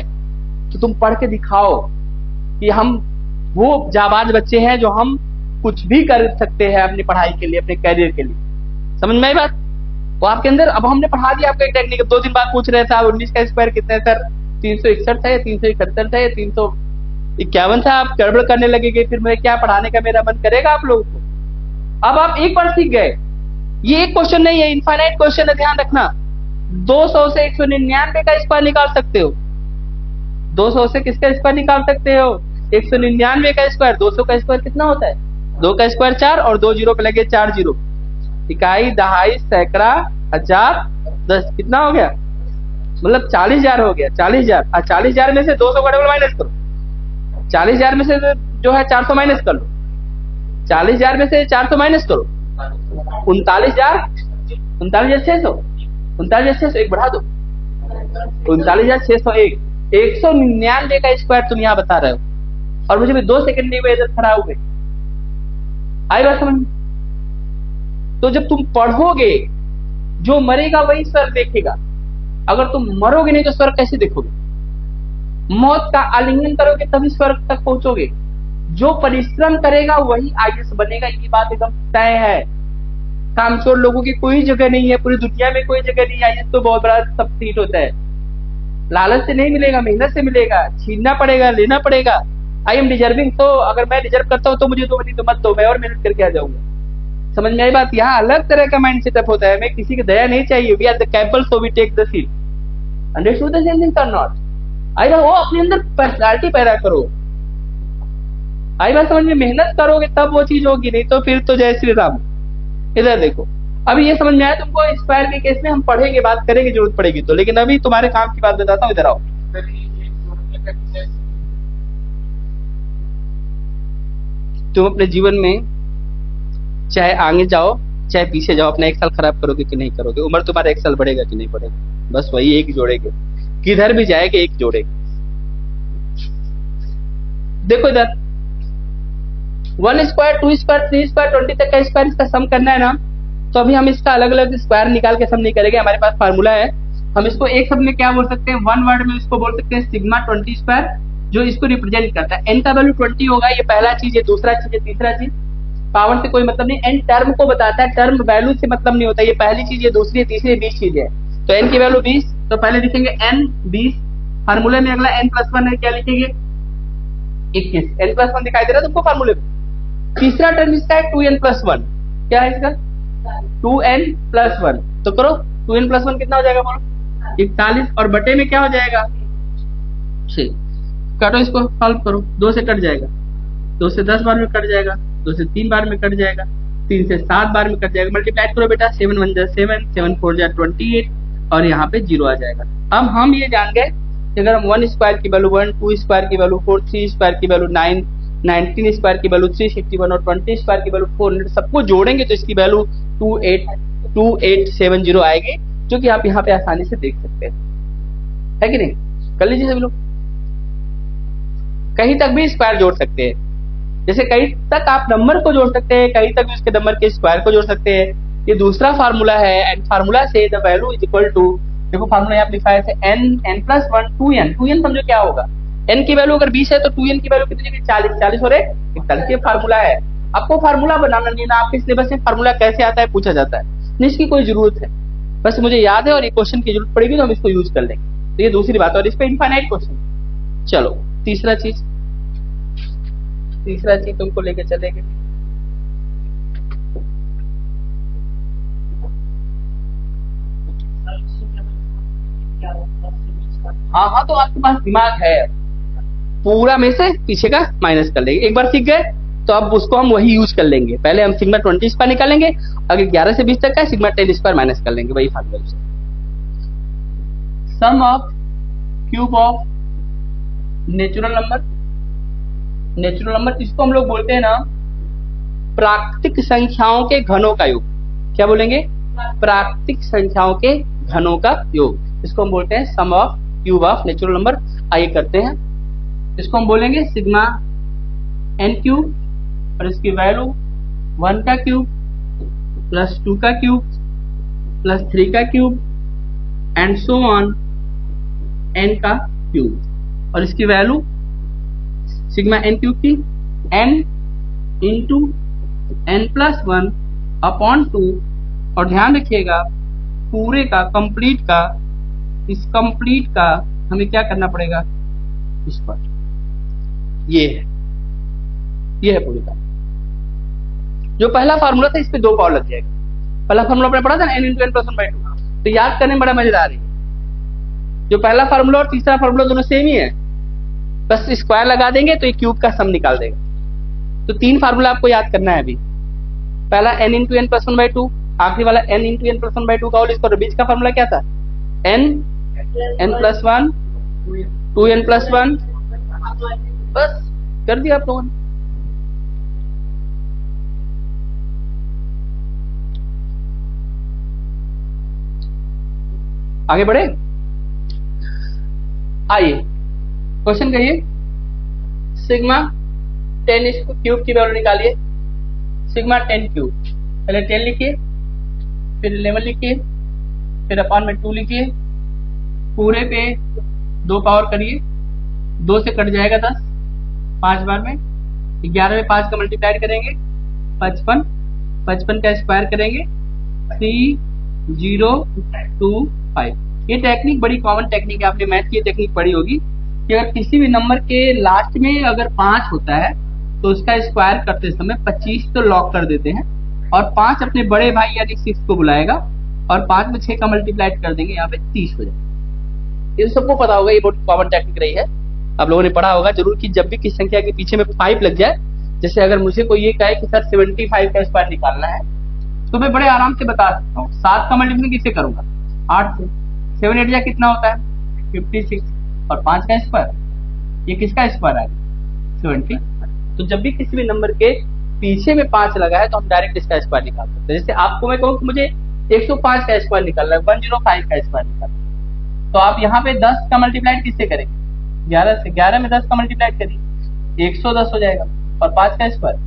तो तुम पढ़ के दिखाओ कि हम वो जाबाज बच्चे हैं जो हम कुछ भी कर सकते हैं अपनी पढ़ाई के लिए, अपने कैरियर के लिए। समझ में आई बात? वो आपके अंदर, अब हमने पढ़ा दिया आपको एक टेक्निक। 2 दिन बाद पूछ रहे थे आप 19 का स्क्वायर कितना है सर? 361 था या 371 था या 351 था? आप गड़बड़ करने लगेंगे, फिर मैं क्या पढ़ाने का मेरा मन करेगा आप लोगों को? अब आप एक बार सीख गए। ये एक क्वेश्चन नहीं है, इनफाइनाइट क्वेश्चन है, ध्यान रखना। 200 से 199 का स्क्वायर निकाल सकते हो। 200 से किसका स्क्वायर निकाल सकते हो? 199 का स्क्वायर। 200 का स्क्वायर कितना होता है? 2 का स्क्वायर 4 और 2 जीरो पे लगे 4 जीरो। इकाई, दहाई, सैकड़ा, हजार, 10, कितना हो गया? मतलब 40,000 हो गया। 40,000 और 40,000 में से 200 का डबल माइनस करो। 40,000 में से जो है 400 माइनस कर लो। 40,000 में से 400 माइनस करो। 39,000, 39,600, 39,600 एक बढ़ा दो, 39,601। 199 का स्क्वायर तुम यहाँ बता रहे हो और मुझे भी 2 सेकंड में इधर खड़ा हुए। आई बात समझ? तो जब तुम पढ़ोगे, जो मरेगा वही स्वर्ग देखेगा। अगर तुम मरोगे नहीं तो स्वर्ग कैसे देखोगे? मौत का आलिंगन करोगे तभी स्वर्ग तक पहुंचोगे। जो परिश्रम करेगा वही आईएएस बनेगा, ये बात एकदम तय है। कामचोर लोगों की कोई जगह नहीं है, पूरी दुनिया में कोई जगह नहीं है। आईएएस तो बहुत बड़ा सब सीट होता है। लालच से नहीं मिलेगा, मेहनत से मिलेगा। छीनना पड़ेगा, लेना पड़ेगा। आई एम डिजर्विंग, तो अगर मैं डिजर्व करता हूं तो मुझे दो, नहीं तो मत दो, मैं और मेहनत करके आ जाऊंगा। समझ में आई बात? यहाँ अलग तरह का माइंड सेटअप होता है। मैं किसी की दया नहीं चाहिए। We are the capable so we take the seat. Understood the same thing or not? आई बात? वो अपने अंदर पर्सनालिटी पैदा करो। आई बात समझ में? मेहनत करोगे तब वो चीज होगी, नहीं तो फिर तो जय श्री राम। इधर देखो, अभी ये समझ में आया तुमको? स्क्वायर के केस में हम पढ़ेंगे, बात करेंगे जरूरत पड़ेगी तो। लेकिन अभी तुम्हारे काम की बात बताता हूँ, इधर आओ। तुम अपने जीवन में चाहे आगे जाओ चाहे पीछे जाओ, अपना 1 साल खराब करोगे कि नहीं करोगे? उम्र तुम्हारा 1 साल बढ़ेगा कि नहीं बढ़ेगा? बस वही एक जोड़ेगे। किधर भी जाएगा एक जोड़ेगे। देखो इधर, 1 स्क्वायर, 2 स्क्वायर, 3 स्क्वायर, 20 तक का स्क्वायर, इसका सम करना है ना। तो अभी हम इसका अलग अलग स्क्वायर निकाल के सम नहीं करेंगे। हमारे पास फार्मूला है। हम इसको एक शब्द में क्या बोल सकते हैं? 1 वर्ड में इसको बोल सकते हैं सिग्मा 20 स्क्वायर, जो इसको रिप्रेजेंट करता है। एन का वैल्यू 20 होगा, ये पहला चीज है। दूसरा चीज है, तीसरा चीज, पावर से कोई मतलब नहीं। एन टर्म को बताता है, टर्म वैल्यू से मतलब नहीं होता। ये पहली चीज है, दूसरी है, तीसरी, 20 चीज है। तो एन की वैल्यू 20, तो पहले लिखेंगे एन 20। फार्मूले में अगला n+1 है, क्या लिखेंगे? 21। n+1 दिखाई दे रहा है तुमको फार्मूले में? तीसरा टर्म इसका है 2n+1। क्या है इसका? 2n+1। तो करो, 2n+1 कितना हो जाएगा बोलो? 41। और बटे में क्या हो जाएगा? 6। काटो इसको, सॉल्व करो। 2 से कट जाएगा, 2 से 10 बार में कट जाएगा, 2 से 3 बार में कट जाएगा, 3 से 7 बार में कट जाएगा। मल्टीप्लाई करो बेटा, 7 1 7, 7 4 28 और यहाँ पे 0 आ जाएगा। अब हम ये जान गए कि अगर हम 1 स्क्वायर की वैल्यू 1, 2 स्क्वायर की वैल्यू 4, 3 स्क्वायर की वैल्यू 9, 19 स्क्वायर की वैल्यू 361 और 20 स्क्वायर की वैल्यू 400 सबको जोड़ेंगे तो इसकी वैल्यू 2870 आएगी, जो कि आप यहाँ पे आसानी से देख सकते हैं। है कि नहीं? कर लीजिए सभी लोग। कहीं तक भी स्क्वायर जोड़ सकते हैं। जैसे कहीं तक आप नंबर को जोड़ सकते हैं, कहीं तक उसके नंबर के स्क्वायर को जोड़ सकते हैं। ये दूसरा फार्मूला है। एंड फार्मूला से the value is equal to, देखो फार्मूला यहाँ लिखा है n, n+1 2n। 2n समझो क्या होगा? n की वैल्यू अगर 20 है तो 2n की वैल्यू कितनी होगी? 40। 40 और 41 फार्मूला है। आपको फार्मूला बनाना नहीं ना, आपके सिलेबस में फार्मूला कैसे आता है पूछा जाता है, नहीं इसकी कोई जरूरत है। बस मुझे याद है और ये क्वेश्चन की जरूरत पड़ेगी तो हम इसको यूज कर लेंगे। तो ये दूसरी बात, और इस पे इनफाइनाइट क्वेश्चन। चलो तीसरा चीज तुमको लेके चलेंगे। हाँ, तो आपके पास दिमाग है, पूरा में से पीछे का माइनस कर लेंगे। एक बार सीख गए तो अब उसको हम वही यूज कर लेंगे। पहले हम सिग्मा 20 स्क्वायर निकालेंगे, अगर 11 से 20 तक का सिग्मा 10 स्क्वायर माइनस कर लेंगे, वही फार्मूला से। Sum of cube of natural number, इसको हम लोग बोलते हैं ना प्राकृतिक संख्याओं के घनों का योग। क्या बोलेंगे? प्राकृतिक संख्याओं के घनों का योग। इसको हम बोलते हैं sum of cube of natural number. आइए करते हैं। इसको हम बोलेंगे सिग्मा n क्यूब और इसकी वैल्यू 1 का क्यूब प्लस 2 का क्यूब प्लस 3 का cube and so on n का क्यूब। और इसकी वैल्यू सिग्मा एन क्यूब की n into n plus 1 upon 2, और ध्यान रखिएगा पूरे का कंप्लीट का, इस कंप्लीट का हमें क्या करना पड़ेगा, इस पर ये है पूरे का। जो पहला फार्मूला था इस पे 2 पावर लग जाएगा। पहला फार्मूला आपने पढ़ा था ना n इंटू एन प्लस 1/2, तो याद करने में बड़ा मजेदार है। जो पहला फार्मूला और तीसरा फार्मूला दोनों सेम ही है, बस स्क्वायर लगा देंगे तो ये क्यूब का सम निकाल देगा। तो 3 फार्मूला आपको याद करना है अभी। पहला n इंटू एन प्लस 1/2, आखिरी वाला n इंटू एन प्लस 1/2 का होल स्क्वायर। बीच का फार्मूला क्या था, n प्लस 1 2n प्लस 1, बस कर दिया आप लोगों ने। आगे बढ़े, आइए क्वेश्चन करिए। सिग्मा 10 क्यूब की वैल्यू निकालिए। सिग्मा 10 क्यूब, पहले 10 लिखिए, फिर 11 लिखिए, फिर अपॉन में 2 लिखिए, पूरे पे 2 पावर करिए, 2 से कट जाएगा 10, 5 बार में 11 में 5 का मल्टीप्लाई करेंगे 55, 55 का स्क्वायर करेंगे 3025। ये टेक्निक बड़ी कॉमन टेक्निक है, आपने मैथ की टेक्निक पढ़ी होगी कि अगर किसी भी नंबर के लास्ट में अगर 5 होता है तो उसका स्क्वायर करते समय 25 तो लॉक कर देते हैं, और 5 अपने बड़े भाई यानी 6 को बुलाएगा, और 5 में 6 का मल्टीप्लाई कर देंगे, यहाँ पे 30 हो जाएगा। ये सबको पता होगा, ये बहुत कॉमन टेक्निक रही है, आप लोगों ने पढ़ा होगा जरूर कि जब भी किसी संख्या के पीछे में 5 लग जाए, जैसे अगर मुझे कोई ये कहे कि सर 75 का स्क्वायर निकालना है, तो मैं बड़े आराम से बता सकता हूँ। 7 का मल्टीप्लिकेशन किससे करूंगा, 8 से। 7 8 कितना होता है 56, और 5 का स्क्वायर, ये किसका स्क्वायर आएगा 70। तो जब भी किसी भी नंबर के पीछे में 5 लगा है तो हम डायरेक्ट इसका स्क्वायर निकाल सकते हैं। जैसे आपको मैं कहूँ कि मुझे 105 का स्क्वायर निकालना है, 105 का स्क्वायर निकालना है, तो आप यहाँ पे 10 का मल्टीप्लाई किससे करेंगे, 11 से। 11 में 10 का मल्टीप्लाई करिए 110 हो जाएगा, और 5 का स्क्वायर।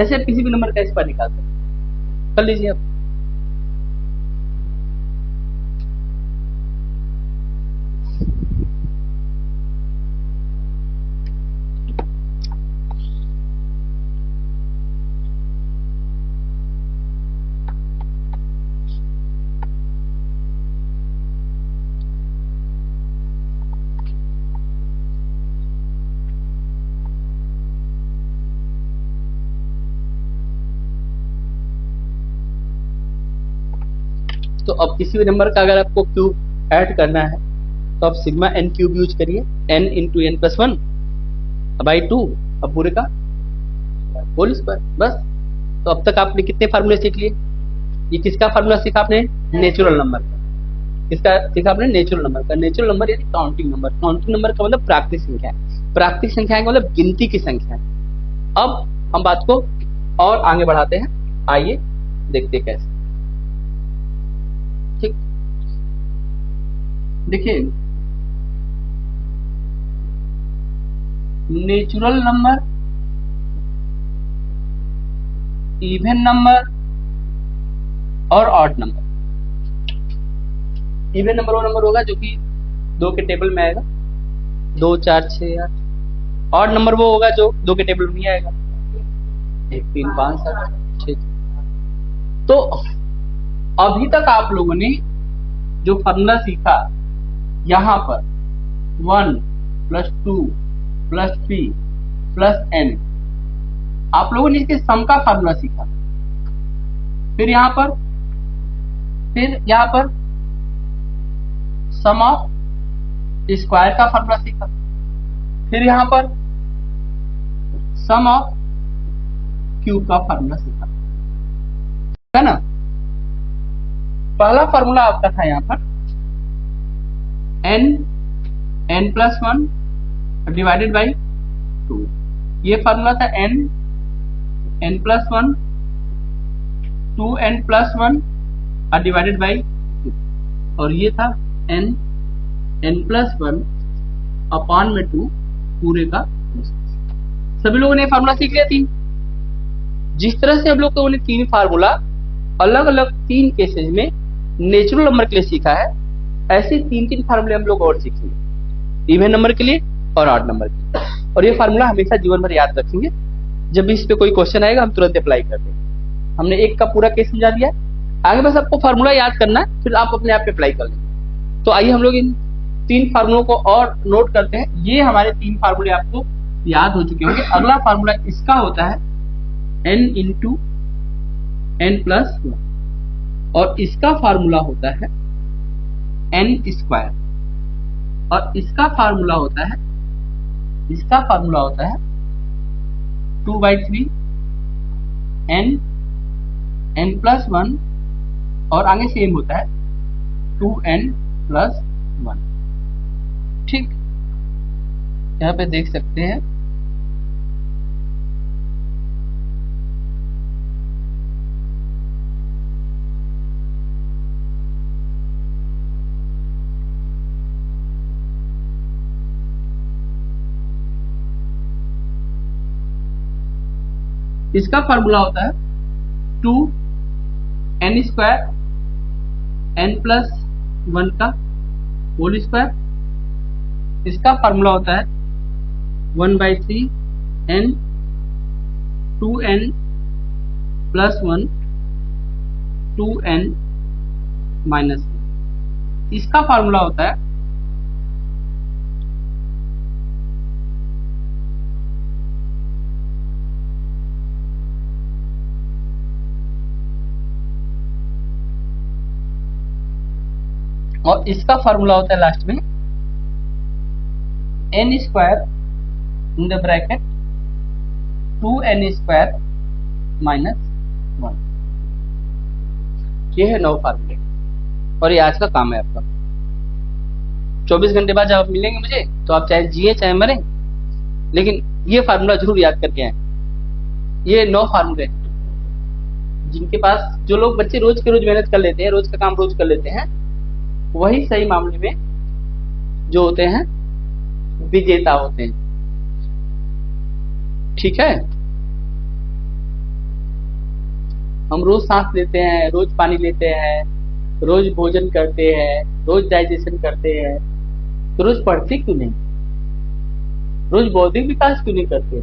ऐसे किसी भी नंबर का स्क्वायर निकाल सकते हैं, कर लीजिए आप। तो अब किसी भी नंबर का अगर आपको क्यूब ऐड करना है तो आप सिग्मा एन क्यूब यूज करिए, n into n plus 1 by 2, अब पूरे का होल स्क्वायर, बस। तो अब तक आपने कितने फार्मूले सीख लिए। ये किसका फार्मूला सीखा आपने, नेचुरल नंबर का। किसका सीखा आपने, नेचुरल नंबर का। नेचुरल नंबर यानी काउंटिंग नंबर। काउंटिंग नंबर का मतलब प्राकृतिक संख्या है, प्राकृतिक संख्या का मतलब गिनती की संख्या है। अब हम बात को और आगे बढ़ाते हैं, आइए देखते कैसे। ठीक, देखिए नेचुरल नंबर, इवन नंबर और ऑड नंबर। इवन नंबर वो नंबर होगा जो कि 2 के टेबल में आएगा, 2 4 6 8। ऑड नंबर वो होगा जो 2 के टेबल में नहीं आएगा, 1 3 5 7 6। तो अभी तक आप लोगों ने जो फॉर्मूला सीखा, यहां पर 1 + 2 + 3 + n, आप लोगों ने इसके सम का फार्मूला सीखा। फिर यहां पर सम ऑफ स्क्वायर का फार्मूला सीखा। फिर यहां पर सम ऑफ क्यूब का फार्मूला सीखा, है ना। पहला फार्मूला आपका था यहां पर n प्लस 1 डिवाइडेड बाई 2। ये फार्मूला था n plus 1 2n plus 1 divided by 2, और ये था n प्लस 1 अपॉन में 2 पूरे का। सभी लोगों ने फार्मूला सीख लिया 3। जिस तरह से हम लोगों ने 3 फार्मूला अलग अलग 3 केसेस में नेचुरल नंबर के लिए सीखा है, ऐसे 3 फार्मूले हम लोग और सीखेंगे। इवन नंबर के लिए और ऑड नंबर के लिए। और ये फार्मूला हमेशा जीवन भर याद रखेंगे, जब भी इस पे कोई क्वेश्चन आएगा हम तुरंत अप्लाई कर देंगे। हमने एक का पूरा केस समझा दिया, आगे बस आपको फार्मूला याद करना है, फिर आप अपने आप पे अप्लाई कर लेंगे। तो आइए हम लोग इन 3 फार्मूलों को और नोट करते हैं। ये हमारे 3 फार्मूले आपको याद हो चुके होंगे। अगला फार्मूला इसका होता है n इंटू n प्लस 1 और इसका फार्मूला होता है n स्क्वायर और इसका फार्मूला होता है 2/3 n प्लस 1 और आगे सेम होता है 2n प्लस 1। ठीक, यहाँ पे देख सकते हैं इसका फार्मूला होता है 2n स्क्वायर n प्लस 1 का होल स्क्वायर। इसका फार्मूला होता है 1/3 n 2n plus 1 2n minus 1। इसका फार्मूला होता है और इसका फार्मूला होता है लास्ट में n square in the bracket 2n square minus 1। ये है 9 फार्मूले और ये आज का काम है आपका। 24 घंटे बाद जब आप मिलेंगे मुझे तो आप चाहे जिए चाहे मरें, लेकिन ये फार्मूला जरूर याद करके आए। ये 9 फार्मूले जिनके पास, जो लोग बच्चे रोज के रोज मेहनत कर लेते हैं, रोज का काम रोज कर लेते हैं, वही सही मामले में जो होते हैं विजेता होते हैं। ठीक है, हम रोज सांस लेते हैं, रोज पानी लेते हैं, रोज भोजन करते हैं, रोज डाइजेशन करते हैं, तो रोज पढ़ते क्यों नहीं? रोज बौद्धिक विकास क्यों नहीं करते?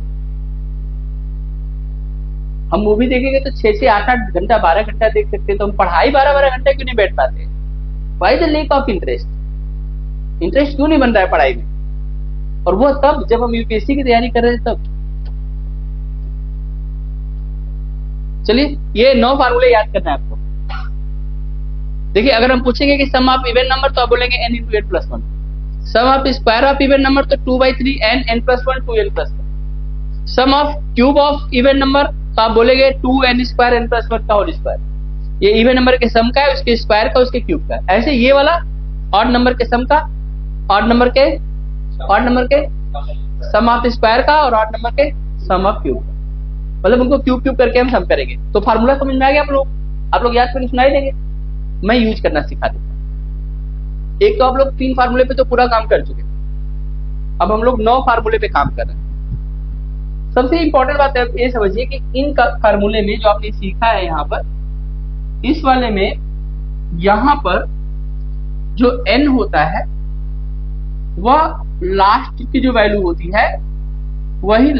हम मूवी देखेंगे तो 6 8 घंटा 12 घंटा देख सकते हैं, तो हम पढ़ाई 12 घंटा क्यों नहीं बैठ पाते? Why the lake of interest? Interest क्यों नहीं बन रहा है पढ़ाई में? और वो तब जब हम यूपीएससी की तैयारी कर रहे थे तब। चलिए, ये 9 फार्मूले याद करना है आपको। देखिए, अगर हम पूछेंगे कि सम ऑफ इवन नंबर तो आप बोलेंगे n into n plus 1। Sum of square of even number तो 2/3 n plus 1 2n plus 1। Sum of cube of even number तो आप बोलेंगे 2n स्क्वायर n प्लस 1 का होल स्क्वायर। ये इवन नंबर के सम का है, उसके स्क्वायर का, उसके क्यूब का। ऐसे ये वाला ऑड नंबर के सम का, ऑड नंबर के सम ऑफ स्क्वायर का और ऑड नंबर के सम ऑफ क्यूब का। मतलब उनको क्यूब करके हम सम करेंगे। तो फार्मूला समझ में आ गया आप लोग याद करके सुनाई देंगे, मैं यूज करना सिखा देता हूं। एक तो आप लोग 3 फार्मूले पे तो पूरा काम कर चुके, अब हम लोग 9 फार्मूले पे काम कर रहे हैं। सबसे इंपॉर्टेंट बात है ये समझिए कि इन फार्मूले में जो आपने सीखा है यहाँ पर, इस वाले में यहाँ पर जो n होता है वह लास्ट की जो वैल्यू होती है वही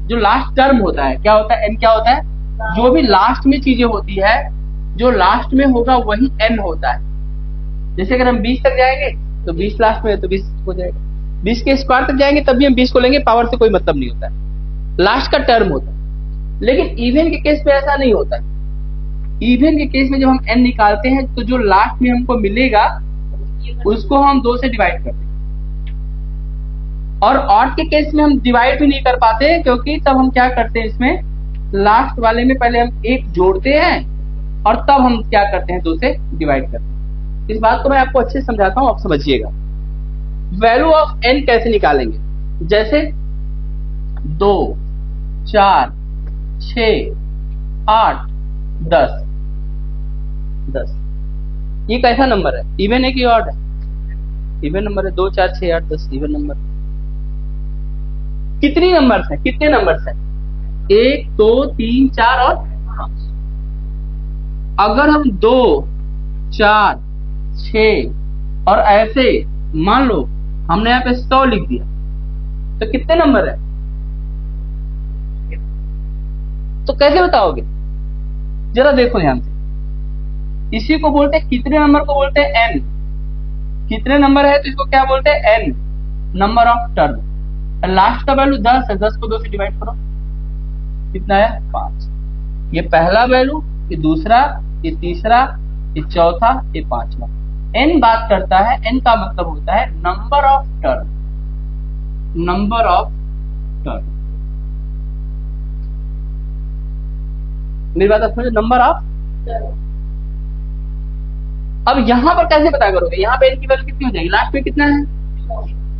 जो लास्ट टर्म होता है। क्या होता है? n क्या होता है? जो भी लास्ट में चीजें होती है, जो लास्ट में होगा वही n होता है। जैसे अगर हम 20 तक जाएंगे तो 20 लास्ट में है तो 20 हो जाएगा। 20 के स्क्वायर तक जाएंगे तब भी हम 20 को लेंगे, पावर से कोई मतलब नहीं होता है, लास्ट का टर्म होता है। लेकिन इवन के केस में ऐसा नहीं होता है। इवन के केस में जब हम n निकालते हैं तो जो लास्ट में हमको मिलेगा उसको हम 2 से डिवाइड करते हैं। और ऑड के केस में हम डिवाइड भी नहीं कर पाते, क्योंकि तब हम क्या करते हैं, इसमें लास्ट वाले में पहले हम 1 जोड़ते हैं और तब हम क्या करते हैं, 2 से डिवाइड करते हैं। इस बात को मैं आपको अच्छे से समझाता हूं, आप समझिएगा। वैल्यू ऑफ n कैसे निकालेंगे? जैसे 2 4 6 8 10। ये कैसा नंबर है? इवन है कि ऑड है? इवन नंबर है। 2 4 6 8 10 इवन नंबर। कितने नंबर्स हैं? 1 2 3 4 और 5। अगर हम 2 4 6 और ऐसे मान लो हमने यहाँ पे 100 लिख दिया, तो कितने नंबर है? तो कैसे बताओगे? जरा देखो ध्यान से, इसी को बोलते हैं, कितने नंबर को बोलते हैं? n। कितने नंबर है तो इसको क्या बोलते हैं? n, number of term. Last का वैल्यू 10 है, 10 को 2 से डिवाइड करो, कितना है? 5। ये पहला वैल्यू, ये दूसरा, ये तीसरा, ये चौथा, ये पांचवा। n बात करता है, n का मतलब होता है number of term, number of term. मेरी बात समझो, नंबर ऑफ। अब यहां पर कैसे पता करोगे? यहाँ पे n की वैल्यू कितनी हो जाएगी? लास्ट में कितना है?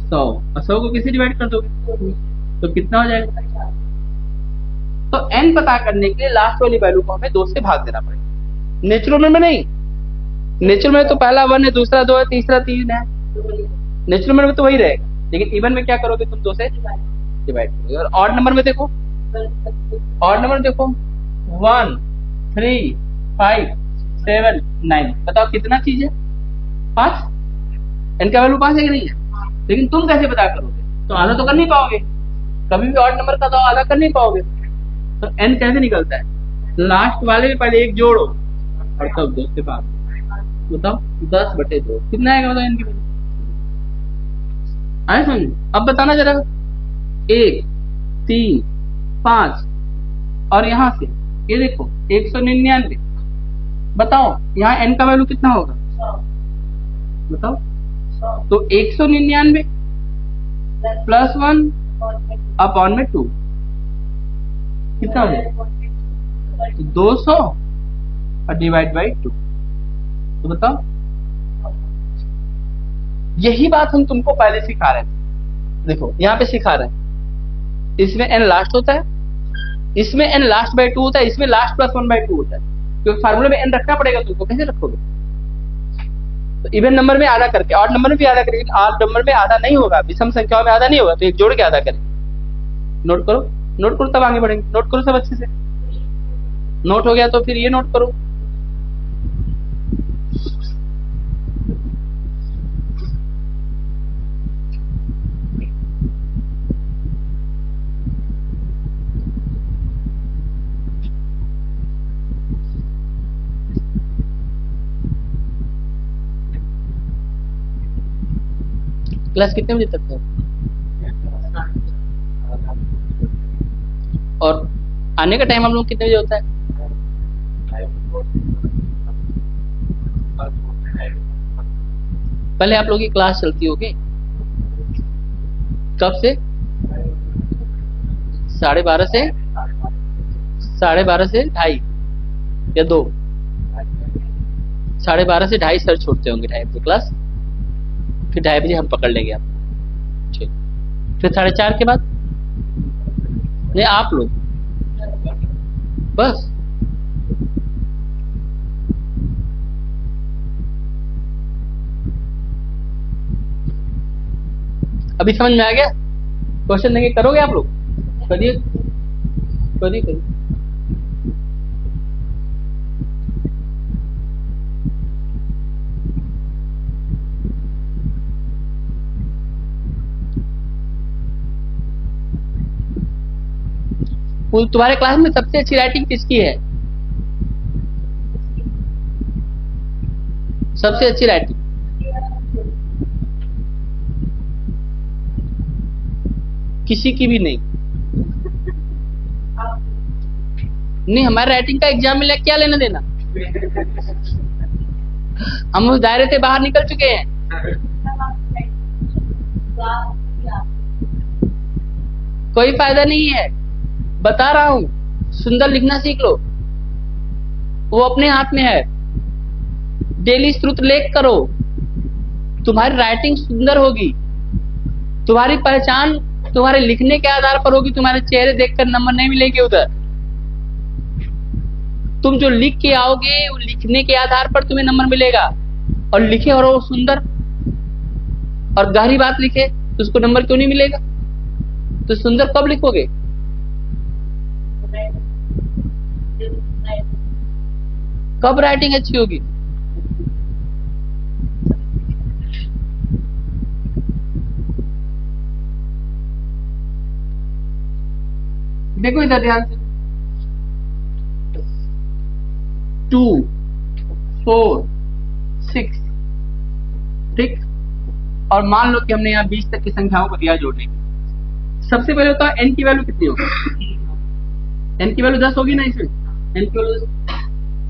100, और 100 को किससे डिवाइड कर दोगे तो कितना हो जाएगा? तो n पता करने के लिए लास्ट वाली वैल्यू को हमें 2 से भाग देना पड़ेगा। नेचुरल में नहीं, नेचुरल में तो पहला 1 है, दूसरा 2 है, तीसरा 3 है, नेचुरल में तो वही रहेगा। लेकिन इवन में क्या करोगे तुम? 2 से डिवाइड करोगे। और ऑड नंबर में देखो, ऑड नंबर में देखो 1, 3, 5, 7, 9, बताओ कितना चीज है? 5। n का वैल्यू 5 है कि नहीं है? लेकिन तुम कैसे पता करोगे? तो आधा तो कर नहीं पाओगे, कभी भी ऑड नंबर का तो आधा कर नहीं पाओगे। तो n कैसे निकलता है? लास्ट वाले में पहले 1 जोड़ो और तब 2 से भाग। बताओ 10/2 कितना आएगा? बताओ n की वैल्यू आए समझ? अब बताना जरा, 1, 3, 5 और यहां से ये देखो 199। बताओ यहाँ n का वैल्यू कितना होगा? बताओ। तो 199 प्लस 1 अपॉन में 2 कितना हो जाएगा? 200 और डिवाइड बाई 2। तो बताओ, यही बात हम तुमको पहले सिखा रहे थे। देखो यहाँ पे सिखा रहे हैं, इसमें n लास्ट होता है, इसमें n लास्ट बाई 2 होता है, इसमें लास्ट प्लस 1/2 होता है। क्योंकि फार्मूले में n रखना पड़ेगा तुमको, कैसे रखोगे? तो इवन नंबर में आधा करके, ऑड नंबर में भी आधा करके, लेकिन ऑड नंबर में आधा नहीं होगा, विषम संख्याओं में आधा नहीं होगा, तो एक जोड़ के आधा करें। नोट करो, नोट करो, तब आगे बढ़ेंगे। नोट करो सब अच्छे से। नोट हो गया तो फिर ये नोट करो, क्लास कितने बजे तक है? और आने का टाइम हम लोग कितने बजे होता है? पहले आप लोगों की क्लास चलती होगी कब से? 12:30 से 12:30 से 2:30 या 2? 12:30 से 2:30 सर छोड़ते होंगे, 2:30 बजे क्लास, फिर 2:30 बजे हम पकड़ लेंगे आपको। ठीक, फिर 4:30 के बाद नहीं आप लोग बस। अभी समझ में आ गया? क्वेश्चन देंगे, करोगे आप लोग? करिए करिए करिए। तुम्हारे क्लास में सबसे अच्छी राइटिंग किसकी है? सबसे अच्छी राइटिंग? किसी की भी नहीं? नहीं, हमारे राइटिंग का एग्जाम में क्या लेना देना? हम उस दायरे से बाहर निकल चुके हैं। कोई फायदा नहीं है, बता रहा हूं, सुंदर लिखना सीख लो, वो अपने हाथ में है। डेली श्रुत लेख करो, तुम्हारी राइटिंग सुंदर होगी, तुम्हारी पहचान तुम्हारे लिखने के आधार पर होगी। तुम्हारे चेहरे देखकर नंबर नहीं मिलेंगे उधर। तुम जो लिख के आओगे वो लिखने के आधार पर तुम्हें नंबर मिलेगा। और लिखे और वो सुंदर और गहरी बात लिखे तो उसको नंबर क्यों नहीं मिलेगा? तो सुंदर कब लिखोगे? कब राइटिंग अच्छी होगी? देखो इधर ध्यान से, 2 4 6, ठीक। और मान लो कि हमने यहाँ 20 तक की संख्याओं को दिया जोड़ने की। सबसे पहले होता है n की वैल्यू कितनी होगी, n की वैल्यू 10 होगी ना इसमें, n की वैल्यू 10।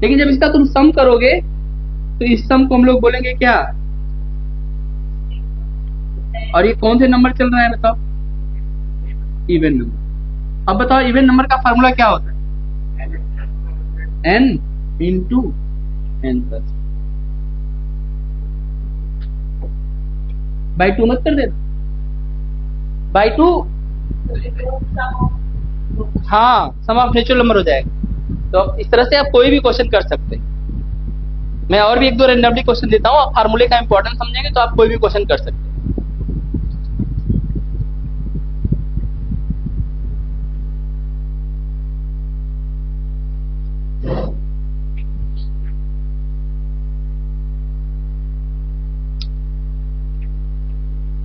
लेकिन जब इसका तुम सम करोगे तो इस सम को हम लोग बोलेंगे क्या, और ये कौन से नंबर चल रहा है बताओ, इवन नंबर। अब बताओ इवन नंबर का फार्मूला क्या होता है, n into n plus by 2 मत कर देना, बाई 2, हाँ सम ऑफ नेचुरल नंबर हो जाएगा। तो इस तरह से आप कोई भी क्वेश्चन कर सकते हैं। मैं और भी 1-2 रेंडमली क्वेश्चन देता हूँ, आप फार्मूले का इंपॉर्टेंस समझेंगे तो आप कोई भी क्वेश्चन कर सकते हैं।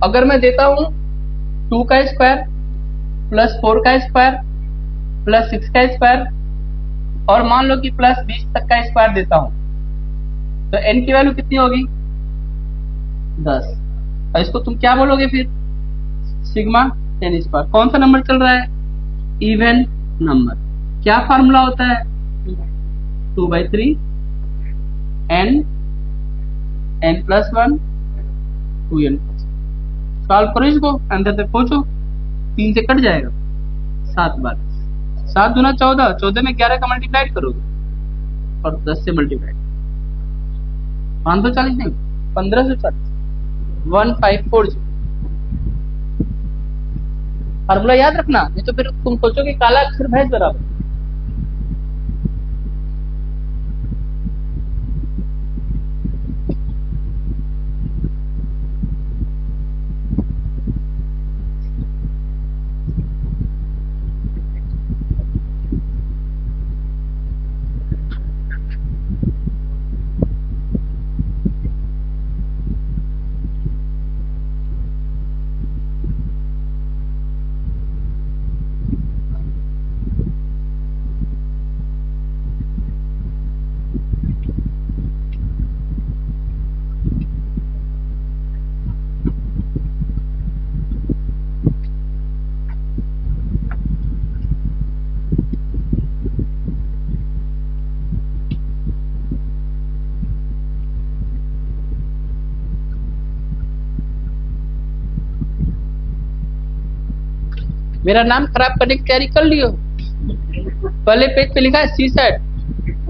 अगर मैं देता हूं 2 का स्क्वायर प्लस 4 का स्क्वायर प्लस 6 का स्क्वायर और मान लो कि प्लस 20 तक का स्क्वायर देता हूं, तो n की वैल्यू कितनी होगी, 10। और इसको तुम क्या बोलोगे फिर, सिग्मा n स्क्वायर। कौन सा नंबर चल रहा है, इवन नंबर। क्या फार्मूला होता है, 2/3 n प्लस 1 2n। सॉल्व करो इसको, अंदर तक पहुंचो, 3 से कट जाएगा, 7 बार 7 दूना 14, 14 में 11 का मल्टीप्लाइड करोगे और 10 से मल्टीप्लाइड, 540 नहीं 1540, 1540। फार्मूला याद रखना, नहीं तो फिर तुम सोचोगे काला अक्षर भैंस बराबर। मेरा नाम खराब करने की तैयारी कर लियो। पहले पेज पे लिखा है सी सेट,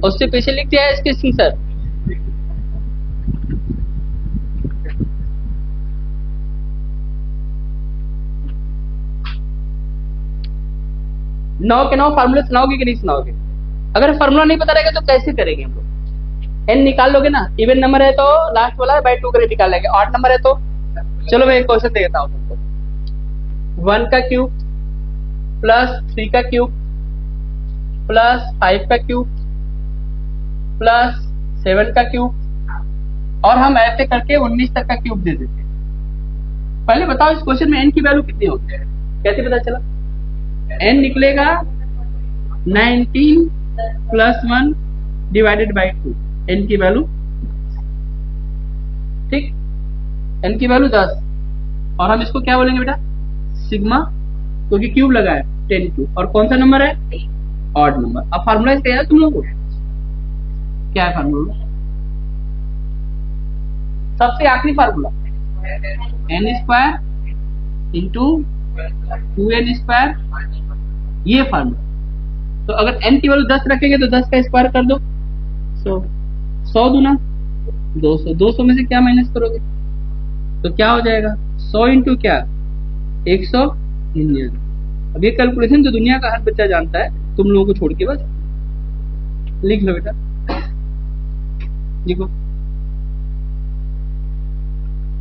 उससे पीछे लिख दिया है इसके सी सर। नौ के 9 फार्मूले सुनाओगे कि नहीं सुनाओगे? अगर फार्मूला नहीं पता रहेगा तो कैसे करेंगे हम लोग? एन निकाल लोगे ना, इवन नंबर है तो लास्ट वाला है बाई 2 करके निकाल लेंगे, ऑड नंबर है तो चलो मैं एक क्वेश्चन देता हूँ तुमको। 1 का क्यूब प्लस 3 का क्यूब प्लस 5 का क्यूब प्लस 7 का क्यूब और हम ऐसे करके 19 तक का क्यूब दे देते। पहले बताओ इस क्वेश्चन में n की वैल्यू कितनी होती है? कैसे पता चला? n निकलेगा 19 प्लस 1 डिवाइडेड बाई 2, n की वैल्यू, ठीक, n की वैल्यू 10। और हम इसको क्या बोलेंगे बेटा? सिग्मा, क्योंकि क्यूब लगा है 10 क्यूब। और कौन सा नंबर है? Odd number. अब फार्मूला इसका याद तुम लोगों को? क्या है फार्मूला? सबसे आखिरी formula n square into 2n square, ये फार्मूला। तो अगर n की वैल्यू 10 रखेंगे तो 10 का स्क्वायर कर दो 100, 100 दूना 200, 200 में से क्या माइनस करोगे तो क्या हो जाएगा? 100 इंटू क्या? 199। अब ये कैलकुलेशन तो दुनिया का हर बच्चा जानता है, तुम लोगों को छोड़ के, बस लिख लो बेटा, लिखो।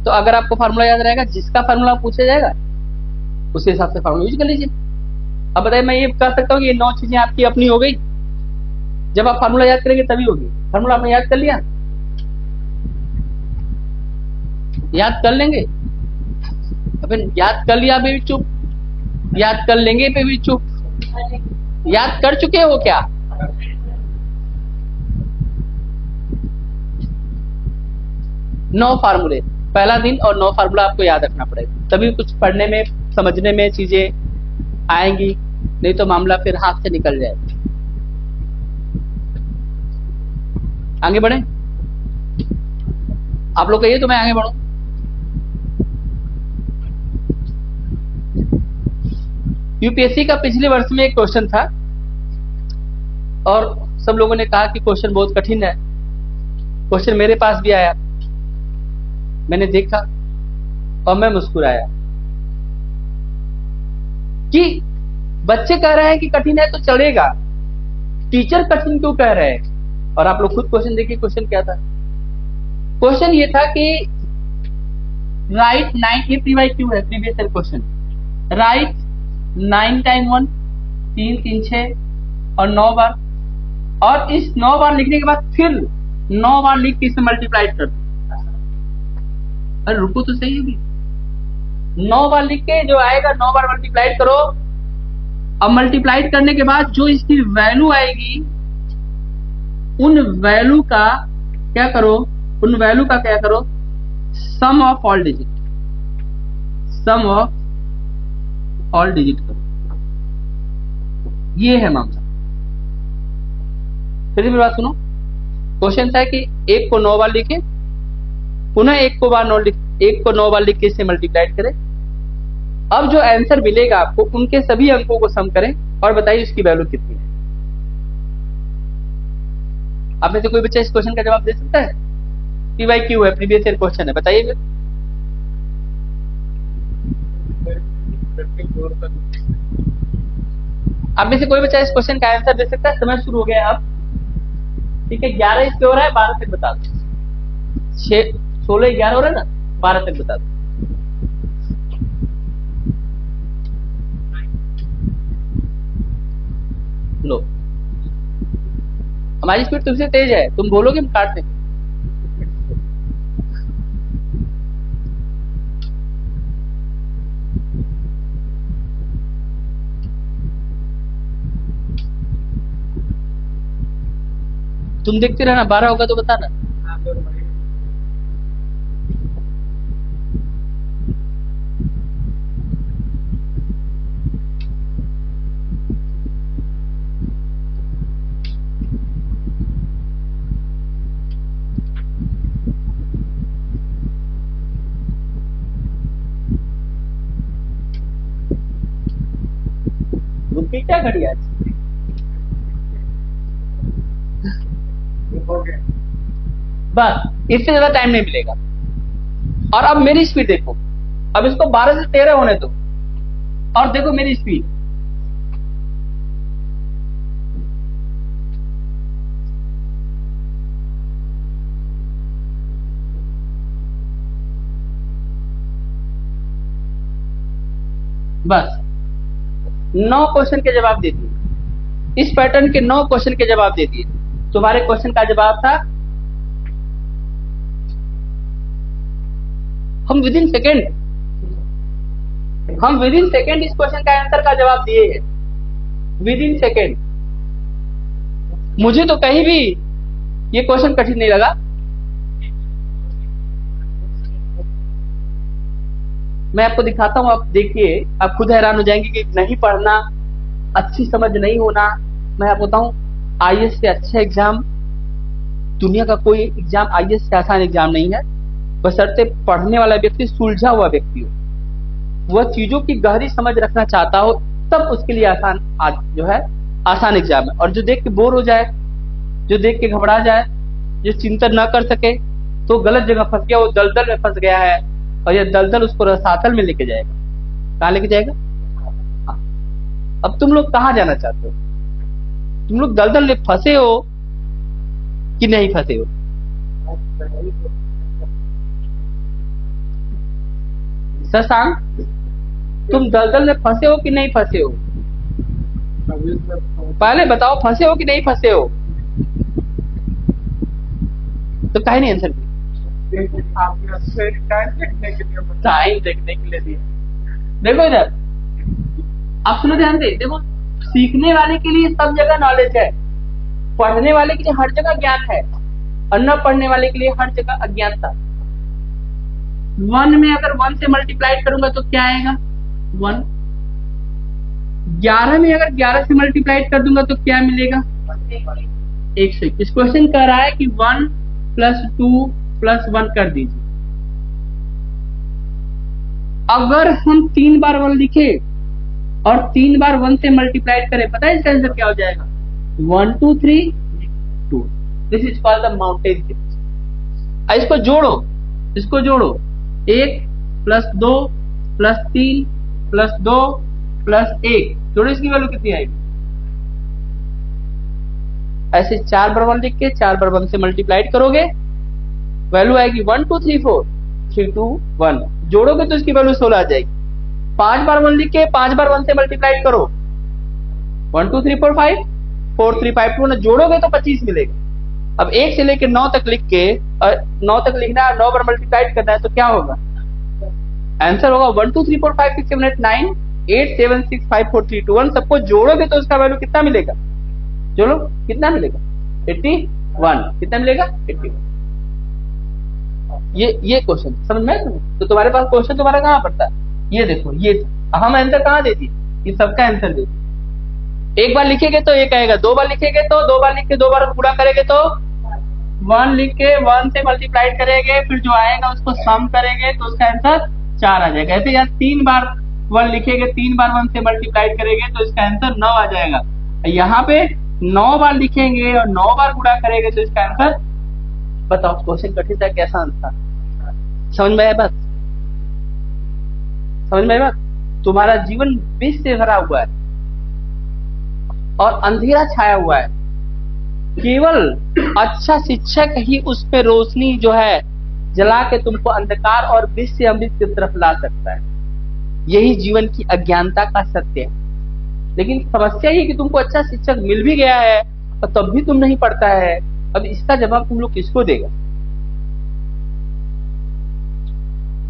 तो अगर आपको फार्मूला याद रहेगा, जिसका फार्मूला पूछा जाएगा उसी हिसाब से फार्मूला यूज कर लीजिए। अब बताइए, मैं ये कह सकता हूँ कि ये 9 चीजें आपकी अपनी हो गई। जब आप फार्मूला याद करेंगे तभी होगी। फार्मूला आपने याद कर लिया? याद कर लेंगे? अब याद कर लिया पे भी चुप, याद कर लेंगे पे भी चुप। याद कर चुके हो क्या? नौ फार्मूले, पहला दिन और 9 फार्मूला आपको याद रखना पड़ेगा, तभी कुछ पढ़ने में समझने में चीजें आएंगी, नहीं तो मामला फिर हाथ से निकल जाएगा। आगे बढ़े, आप लोग कहिए तो मैं आगे बढ़ूं। यूपीएससी का पिछले वर्ष में एक क्वेश्चन था और सब लोगों ने कहा कि क्वेश्चन बहुत कठिन है। क्वेश्चन मेरे पास भी आया, मैंने देखा और मैं मुस्कुराया कि बच्चे कह रहे हैं कि कठिन है तो चलेगा, टीचर कठिन क्यों कह रहे हैं? और आप लोग खुद क्वेश्चन देखिए, क्वेश्चन क्या था। क्वेश्चन ये था कि राइट 9, ये PYQ है, previous year question. Right 9 time 1, 3 3 6 और 9 बार, और इस 9 बार लिखने के बाद फिर 9 बार लिख के इसे मल्टीप्लाइड कर दो। अरे रुको तो सही होगी, 9 बार लिख के जो आएगा 9 बार मल्टीप्लाइड करो। अब मल्टीप्लाइड करने के बाद जो इसकी वैल्यू आएगी, उन वैल्यू का क्या करो, उन वैल्यू का क्या करो, sum of all digit, sum of all digit करो। ये है मामला। फिर मेरी बात सुनो, क्वेश्चन था कि 1 को 9 बार लिखे, पुनः 1 को 9 बार लिख के इसे मल्टीप्लाइड करें। अब जो आंसर मिलेगा आपको, उनके सभी अंकों को सम करें और बताइए उसकी वैल्यू कितनी है। आप में से कोई बच्चा इस क्वेश्चन का जवाब दे सकता है? PYQ है, प्रीवियस ईयर क्वेश्चन है, बताइए फिर। आप में से कोई बच्चा इस क्वेश्चन का आंसर दे सकता है? समय शुरू हो गया अब, ठीक है। 11 इस पे हो रहा है, 12 तक बता दो। 16 11 हो रहा है ना, 12 तक बता दो। लो, हमारी स्पीड तुमसे तेज है, तुम बोलोगे हम काट देंगे। तुम देखते रहना, 12 होगा तो बताना। क्या घड़ी आज बस, इससे ज्यादा टाइम नहीं मिलेगा। और अब मेरी स्पीड देखो, अब इसको 12 से 13 होने दो और देखो मेरी स्पीड। बस 9 क्वेश्चन के जवाब दे दिए, इस पैटर्न के 9 क्वेश्चन के जवाब दे दिए। तुम्हारे क्वेश्चन का जवाब था, हम विद इन सेकेंड इस क्वेश्चन का आंसर का जवाब दिए हैं, विद इन सेकेंड। मुझे तो कहीं भी ये क्वेश्चन कठिन नहीं लगा। मैं आपको दिखाता हूं, आप देखिए, आप खुद हैरान हो जाएंगे कि नहीं पढ़ना, अच्छी समझ नहीं होना। मैं आपको बताऊं, आईएएस से अच्छा एग्जाम, दुनिया का कोई एग्जाम आईएएस से आसान एग्जाम नहीं है, बशर्ते पढ़ने वाला व्यक्ति सुलझा हुआ व्यक्ति हो, वह चीजों की गहरी समझ रखना चाहता हो, तब उसके लिए आसान जो है आसान एग्जाम है। और जो देख के बोर हो जाए, जो देख के घबरा जाए, जो चिंतन न कर सके, तो गलत जगह फंस गया, वो दलदल में फंस गया है, और यह दलदल उसको रसातल में लेके जाएगा। कहाँ लेके जाएगा? अब तुम लोग कहाँ जाना चाहते हो? तुम लोग दलदल में फंसे हो कि नहीं फंसे हो? शशांक, तुम दलदल में फंसे हो कि नहीं फंसे हो? पहले बताओ, फंसे हो कि नहीं फंसे हो? तो काहे नहीं आंसर दिया? टाइम देखने के लिए दिया। देखो इधर, आप सुनो ध्यान से, देखो सीखने वाले के लिए सब जगह नॉलेज है, पढ़ने वाले के लिए हर जगह ज्ञान है, और न पढ़ने वाले के लिए हर जगह अज्ञानता। 1 में अगर 1 से मल्टीप्लाई करूंगा तो क्या आएगा 1। 11 में अगर 11 से मल्टीप्लाई कर दूंगा तो क्या मिलेगा 101। इस क्वेश्चन कह रहा है कि 1 + 2 + 1 कर दीजिए। अगर हम 3 बार 1 लिखे और 3 बार 1 से मल्टीप्लाई करें, पता है इसका आंसर क्या हो जाएगा 1 2 3 2। This is called the mountain series. इसको जोड़ो, इसको जोड़ो, 1 + 2 + 3 + 2 + 1 जोड़ो, इसकी वैल्यू कितनी आएगी। ऐसे 4 बार 1 लिख के 4 बार 1 से मल्टीप्लाइड करोगे, वैल्यू आएगी 1 2 3 4 3 2 1। जोड़ोगे तो इसकी वैल्यू 16 आ जाएगी। 5 बार 1 लिख के 5 बार 1 से मल्टीप्लाइड करो, 1 2 3 4 5 4 3 5 2 जोड़ोगे तो 25 मिलेगा। अब 1 से लेकर 9 तक लिख के 9 तक लिखना है, 9 बार मल्टीप्लाइड करना है तो क्या होगा, आंसर होगा 1 2 3 4 5 6 7 8 9 8 7 6 5 4 3 2 1। सबको जोड़ोगे तो इसका वैल्यू कितना मिलेगा, जोड़ो कितना मिलेगा 81। कितना मिलेगा 81। ये क्वेश्चन समझ में तुम्हें? तो तुम्हारे पास क्वेश्चन तुम्हारा कहाँ पड़ता है, ये देखो, ये हम आंसर कहाँ दे दिए, ये सबका आंसर दे दिए। 1 बार लिखेंगे तो 1 आएगा, 2 बार लिखेंगे तो 2 बार लिख के 2 बार गुणा करेंगे तो 1 लिख के 1 से मल्टीप्लाई करेंगे, फिर जो आएगा उसको सम करेंगे तो उसका आंसर 4 आ जाएगा। ऐसे यहाँ 3 बार 1 लिखेंगे, 3 बार 1 से मल्टीप्लाई करेंगे तो इसका आंसर 9 आ जाएगा। यहाँ पे 9 बार लिखेंगे और 9 बार गुणा करेंगे तो इसका आंसर, बताओ क्वेश्चन कठिन था कैसा आंसर, समझ में आया बात, समझ में आया बात। तुम्हारा जीवन विष से भरा हुआ है और अंधेरा छाया हुआ है, केवल अच्छा शिक्षक ही उस पे रोशनी जो है जला के तुमको अंधकार और विष से अमृत की तरफ ला सकता है। यही जीवन की अज्ञानता का सत्य है। लेकिन समस्या ये कि तुमको अच्छा शिक्षक मिल भी गया है और तब भी तुम नहीं पढ़ता है। अब इसका जवाब तुम लोग किसको देगा,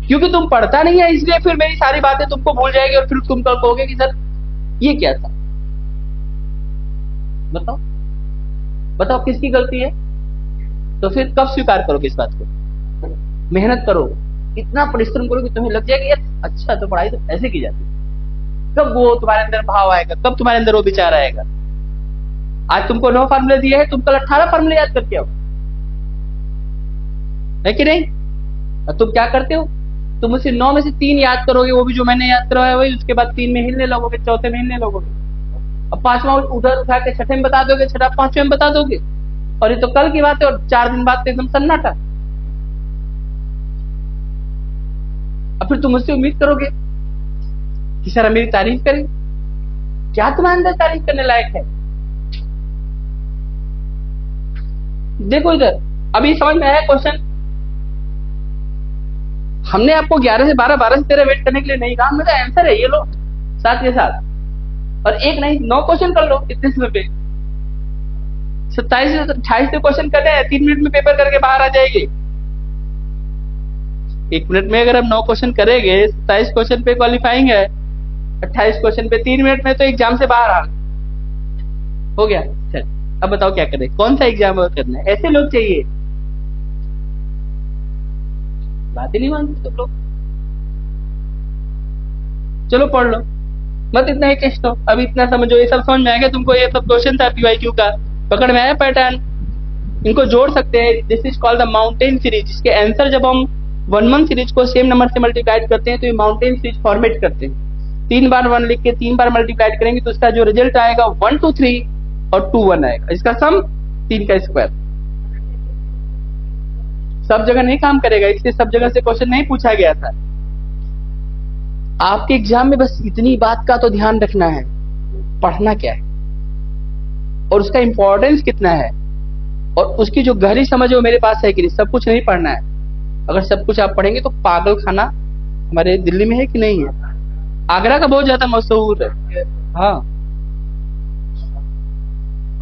क्योंकि तुम पढ़ता नहीं है, इसलिए फिर मेरी सारी बातें तुमको भूल जाएगी और फिर तुम कल कहोगे कि सर ये क्या था। बताओ बताओ किसकी गलती है, तो फिर कब स्वीकार करोगे इस बात को। मेहनत करो, इतना परिश्रम करो कि तुम्हें लग जाएगा यार अच्छा तो पढ़ाई तो ऐसे की जाती है। कब वो तुम्हारे अंदर भाव आएगा, कब तुम्हारे अंदर वो विचार आएगा। आज तुमको 9 फार्मूले दिए हैं, तुम कल 18 फार्मूले याद करके आओ, है कि नहीं। और तुम क्या करते हो, तुम मुझसे 9 में से 3 याद करोगे, वो भी जो मैंने याद करवाया वही, उसके बाद 3 में हिलने लगोगे, चौथे में हिलने लगोगे, अब 5वां उधर उठा के छठे में बता दोगे, छठा 5वें में बता दोगे। और ये तो कल की बात है और 4 दिन बाद तो एकदम सन्नाटा। अब फिर तुम मुझसे उम्मीद करोगे कि सर मेरी तारीफ करें, क्या तुम्हारे अंदर तारीफ करने लायक है। देखो इधर, अभी समझ में आया क्वेश्चन। हमने आपको 11 से 12, 12 से 13 वेट करने के लिए नहीं कहा, मेरा आंसर है ये लो साथ के साथ, और एक नहीं 9 क्वेश्चन कर लो इतने समय पे। 27 से 28 क्वेश्चन करने हैं, 3 मिनट में पेपर करके बाहर आ जाएगी। 1 मिनट में अगर हम 9 क्वेश्चन करेंगे, 27 क्वेश्चन पे क्वालिफाइंग है, 28 क्वेश्चन पे 3 मिनट में तो एग्जाम से बाहर आ हो गया। चल अब बताओ क्या करें, कौन सा एग्जाम करना है। ऐसे लोग चाहिए, बात ही नहीं मानते तुम लोग। चलो पढ़ लो, मत इतना ही टेस्ट हो, अब इतना समझो, ये सब समझ में आएगा तुमको। ये सब क्वेश्चन था पीवाईक्यू का, पकड़ में आया पैटर्न, इनको जोड़ सकते हैं। This is called the mountain series. इसके आंसर जब हम 1 सीरीज को सेम नंबर से मल्टीप्लाइड करते हैं तो ये माउंटेन सीरीज फॉर्मेट करते हैं। 3 बार 1 लिख के 3 बार मल्टीप्लाइड करेंगे तो इसका जो रिजल्ट आएगा 1 2 3 और 2 1 आएगा। इसका सम 3 का स्क्वायर। सब जगह नहीं काम करेगा, इसलिए सब जगह से क्वेश्चन नहीं पूछा गया था। आपके एग्जाम में बस इतनी बात का तो ध्यान रखना है, पढ़ना क्या है और उसका इंपॉर्टेंस कितना है और उसकी जो गहरी समझ है वो मेरे पास है कि नहीं। सब कुछ नहीं पढ़ना है। अगर सब कुछ आप पढ़ेंगे तो पागल खाना हमारे दिल्ली में है कि नहीं है, आगरा का बहुत ज्यादा मशहूर है। हाँ,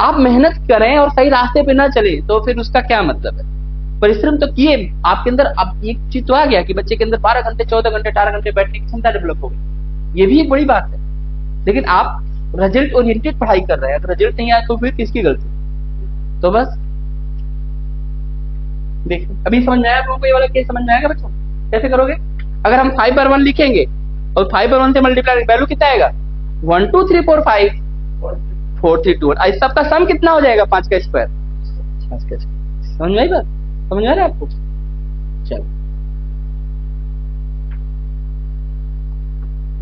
आप मेहनत करें और सही रास्ते पे ना चले तो फिर उसका क्या मतलब है। परिश्रम तो किए, आपके अंदर अब एक चीज तो आ गया कि बच्चे के अंदर 12 घंटे 14 घंटे 18 घंटे बैठने की क्षमता डेवलप हो गई, ये भी एक बड़ी बात है। लेकिन आप रिजल्ट ओरिएंटेड पढ़ाई कर रहे हैं, अगर रिजल्ट नहीं आया तो फिर किसकी गलती? तो बस देखिए, अभी समझ में आया आप लोगों को? ये वाला केस समझ में आएगा बच्चों? कैसे करोगे? अगर हम 5/1 लिखेंगे और 5/1 से मल्टीप्लाई, वैल्यू कितना आएगा? 1 2 3 4 5 4 3 2 1। सबका सम कितना हो जाएगा? 5 का स्क्वायर। 5 का स्क्वायर। समझ में आई बात? समझ में आ रहा है आपको? चलो,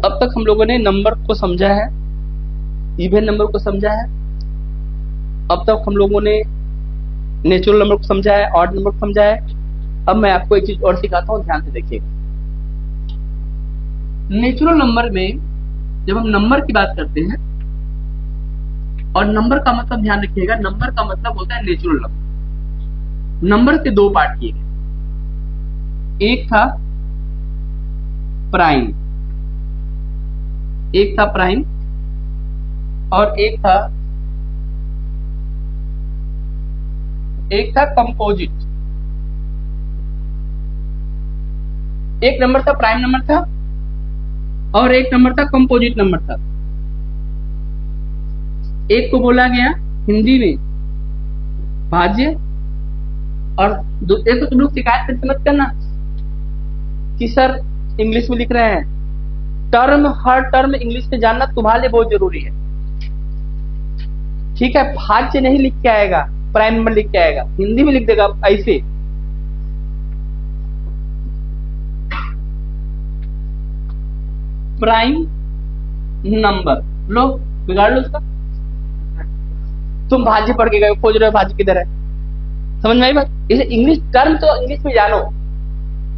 अब तक हम लोगों ने नंबर को समझा है, इवन नंबर को समझा है। अब तक हम लोगों ने नेचुरल नंबर को समझा है, ऑड नंबर को समझा है। अब मैं आपको एक चीज और सिखाता हूं, ध्यान से देखिएगा। नेचुरल नंबर में जब हम नंबर की बात करते हैं, और नंबर का मतलब ध्यान रखिएगा, नंबर का मतलब होता है नेचुरल नंबर। नंबर के दो पार्ट किए गए, एक था प्राइम, एक था प्राइम और एक था कंपोजिट। एक नंबर था प्राइम नंबर था और एक नंबर था कंपोजिट नंबर था। एक को बोला गया हिंदी में भाज्य, और एक तो तुम लोग शिकायत करके मत करना कि सर इंग्लिश में लिख रहे हैं। टर्म, हर टर्म इंग्लिश में जानना तुम्हारे लिए बहुत जरूरी है, ठीक है? भाज्य नहीं लिख के आएगा, प्राइम नंबर लिख के आएगा, हिंदी में लिख देगा ऐसे। प्राइम नंबर लो, बिगाड़ लो उसका। तुम भाज्य पढ़ के गए, खोज रहे हो भाज्य किधर है। समझ में आई बात? इसे इंग्लिश टर्म तो इंग्लिश में जानो,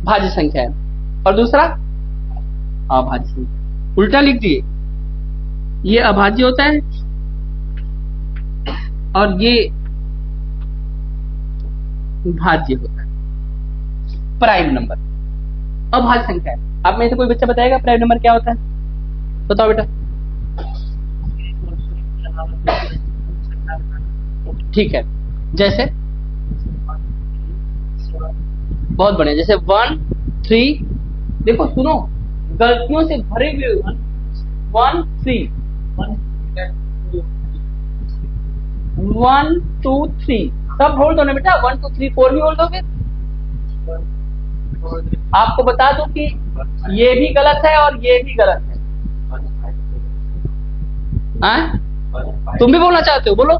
भाज्य संख्या है। और दूसरा अभाज्य संख्या, उल्टा लिख दिए। ये अभाज्य होता है और ये भाज्य होता है। प्राइम नंबर अभाज्य संख्या है। आप में से कोई बच्चा बताएगा प्राइम नंबर क्या होता है? बताओ बेटा। ठीक है, जैसे बहुत बढ़िया, जैसे 1 3, देखो सुनो, गलतियों से भरे हुए 1 3 1 2 3 सब होल्ड होना बेटा। 1 2 3 4 भी होल्ड हो गए। आपको बता दूं कि ये भी गलत है और ये भी गलत है। तुम भी बोलना चाहते हो? बोलो।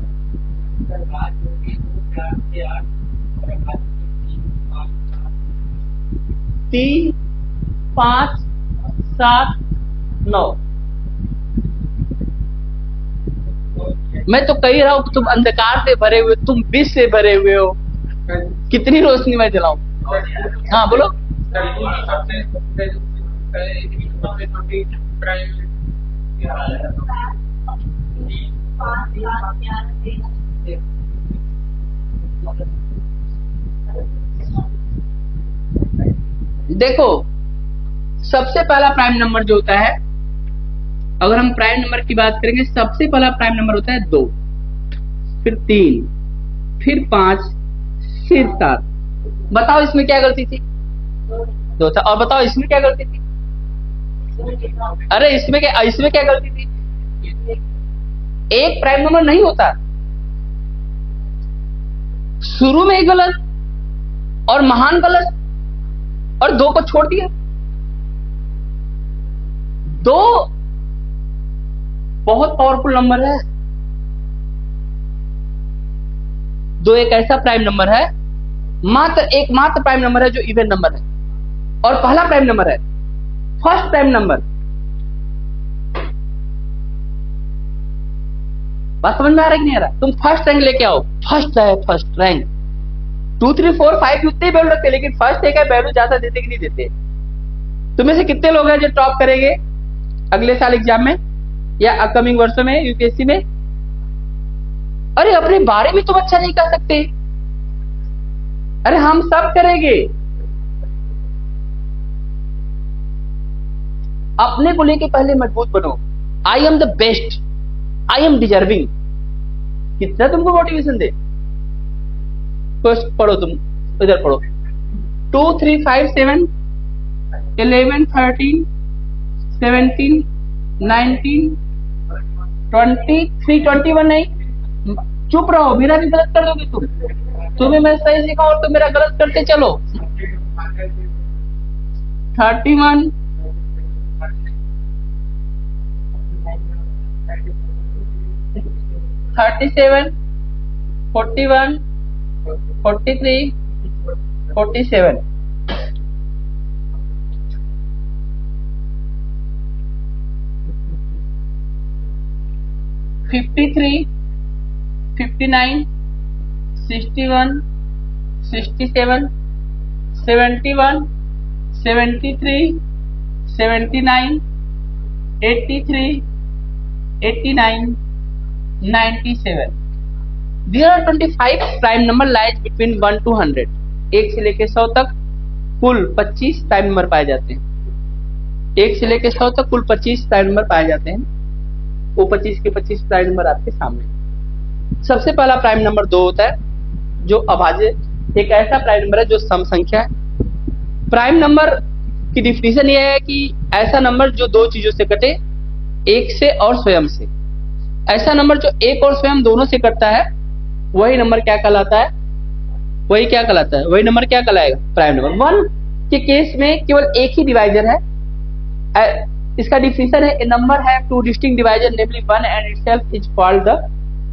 3 5 7 9। मैं तो कह रहा हूं कि तुम अंधकार से भरे हुए, तुम विष से भरे हुए हो। कितनी रोशनी मैं जलाऊं? हाँ बोलो। देखो, सबसे पहला प्राइम नंबर जो होता है, अगर हम प्राइम नंबर की बात करेंगे, सबसे पहला प्राइम नंबर होता है 2, फिर 3, फिर 5, फिर 7। बताओ इसमें क्या गलती थी? 2 था। और बताओ इसमें क्या गलती थी? अरे इसमें क्या गलती थी? एक प्राइम नंबर नहीं होता, शुरू में ही गलत और महान गलत, और 2 को छोड़ दिया। 2 बहुत पावरफुल नंबर है। 2 एक ऐसा प्राइम नंबर है, एकमात्र प्राइम नंबर है जो इवन नंबर है, और पहला प्राइम नंबर है, फर्स्ट प्राइम नंबर। बात समझ में आ रहा है कि नहीं आ रहा? तुम फर्स्ट रैंक लेके आओ, फर्स्ट है, फर्स्ट रैंक। 2 3 4 5 उतने वैल्यू रखते, लेकिन फर्स्ट एक है, वैल्यू ज्यादा देते कि नहीं देते? तुम्हें से कितने लोग हैं जो टॉप करेंगे अगले साल एग्जाम में या अपकमिंग वर्षों में यूपीएससी में? अरे अपने बारे में तुम अच्छा नहीं कर सकते? अरे हम सब करेंगे। अपने को लेके पहले मजबूत बनो। I am the best, I am deserving. कितना तुमको मोटिवेशन दे? पढ़ो, तुम इधर पढ़ो। 2 3 5 7 11 13 17 19 23 21 नहीं, चुप रहो, मेरा भी गलत कर दोगे तुम। तुम्हें मैं सही सिखाऊं और तुम मेरा गलत करते चलो। 31 37 41 43 47 53 59 61 67 71 73 79 83 89 97। There are 25 prime number lies between 1 to 100। 1 से लेके 100 तक कुल 25 प्राइम नंबर पाए जाते हैं। 1 से लेके 100 तक कुल 25 प्राइम नंबर पाए जाते हैं। वो 25 के 25 प्राइम नंबर आपके सामने। सबसे पहला प्राइम नंबर 2 होता है जो अभाज्य, एक ऐसा प्राइम नंबर है जो सम संख्या है। प्राइम नंबर की डिफिनीशन ये है कि ऐसा नंबर जो दो चीजों से कटे, एक से और स्वयं से। ऐसा नंबर जो एक और स्वयं दोनों से कटता है वही नंबर क्या कहलाता है? वही क्या कहलाता है? वही नंबर क्या कहलाएगा? Prime number. 1 के केस में केवल एक ही डिवाइजर है। इसका डिफिनीशन है, a number have two distinct divisor namely 1 and itself is called the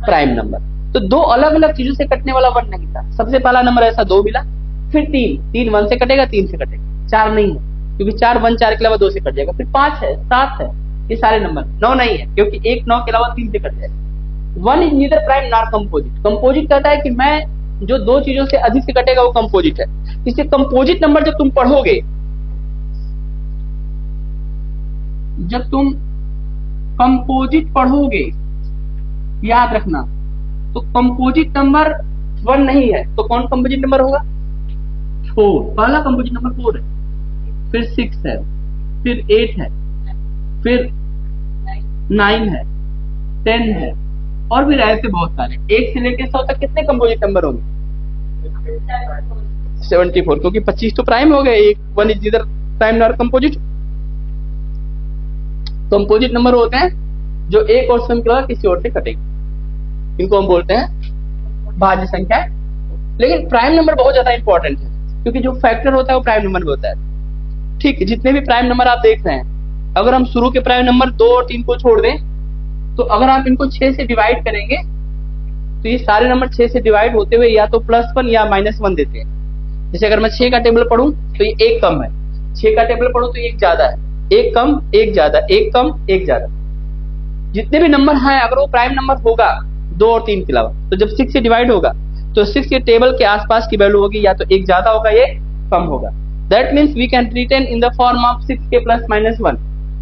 prime number. तो दो अलग अलग चीजों से कटने वाला 1 नहीं था। सबसे पहला नंबर ऐसा 2 मिला, फिर 3 1 से कटेगा, 3 से कटेगा, 4 नहीं है क्योंकि 4 1 4 के अलावा 2 से कट जाएगा, फिर 5 है, 7 है, ये सारे नंबर। 9 नहीं है क्योंकि 1 9 के अलावा 3 से कट जाएगा। 1 is neither prime nor composite. Composite कहता है कि मैं जो दो चीजों से अधिक से कटेगा वो कंपोजिट है। इससे कंपोजिट नंबर जब तुम पढ़ोगे, जब तुम कंपोजिट पढ़ोगे, याद रखना, तो कंपोजिट नंबर 1 नहीं है तो कौन कंपोजिट नंबर होगा? 4। पहला कंपोजिट नंबर 4 है, फिर 6 है, फिर 8 है, फिर 9 है, 10 है, और फिर ऐसे बहुत सारे। 1 से लेकर 100 तक कितने कंपोजिट नंबर होंगे? 74, क्योंकि 25 तो प्राइम हो गए। 1 is neither prime nor composite. Composite number होते हैं जो एक और स्वयं के अलावा किसी और से कटेंगे, इनको हम बोलते हैं भाज्य संख्या। लेकिन प्राइम नंबर बहुत ज्यादा इंपॉर्टेंट है क्योंकि जो फैक्टर होता है वो प्राइम नंबर में होता है। ठीक, जितने भी प्राइम नंबर आप देख रहे हैं, अगर हम शुरू के प्राइम नंबर 2 और 3 को छोड़ दें, तो अगर आप इनको 6 से डिवाइड करेंगे तो ये सारे नंबर 6 से डिवाइड होते हुए या तो +1 या -1 देते हैं। जैसे अगर मैं 6 का टेबल पढ़ूं तो ये 1 कम है, 6 का टेबल पढ़ूं तो ये 1 ज्यादा है, 1 कम 1 ज्यादा, 1 कम 1 ज्यादा। जितने भी नंबर हैं अगर वो प्राइम नंबर होगा 2 और 3 के अलावा, तो जब 6 से डिवाइड होगा तो 6 के टेबल के आसपास की वैल्यू होगी या तो 1 ज्यादा होगा या कम होगा। That means we can written in the form of 6k + -1,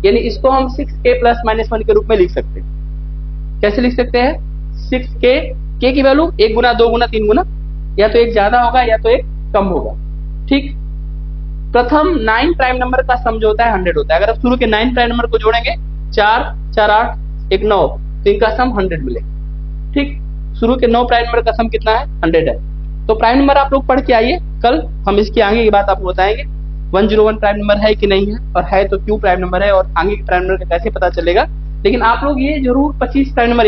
यानी इसको हम 6k + -1 के रूप में लिख सकते हैं। कैसे लिख सकते हैं? 6k, k की वैल्यू 1 गुना 2 गुना 3 गुना, या तो 1 ज्यादा होगा या तो 1 कम होगा। ठीक, प्रथम 9 प्राइम नंबर का सम जो होता है 100 होता है। अगर आप शुरू के 9 प्राइम नंबर को जोड़ेंगे, 4 4 8 1 9, तो इनका सम 100 मिलेगा। ठीक, शुरू के 9 प्राइम नंबर का सम कितना है? 100 है। तो प्राइम नंबर आप लोग पढ़ के आइए, कल हम इसकी आगे की बात आपको बताएंगे। 101 प्राइम नंबर है कि नहीं है, और है तो क्यों प्राइम नंबर है, और आगे के प्राइम नंबर का कैसे पता चलेगा। लेकिन आप लोग ये जरूर 25 प्राइम नंबर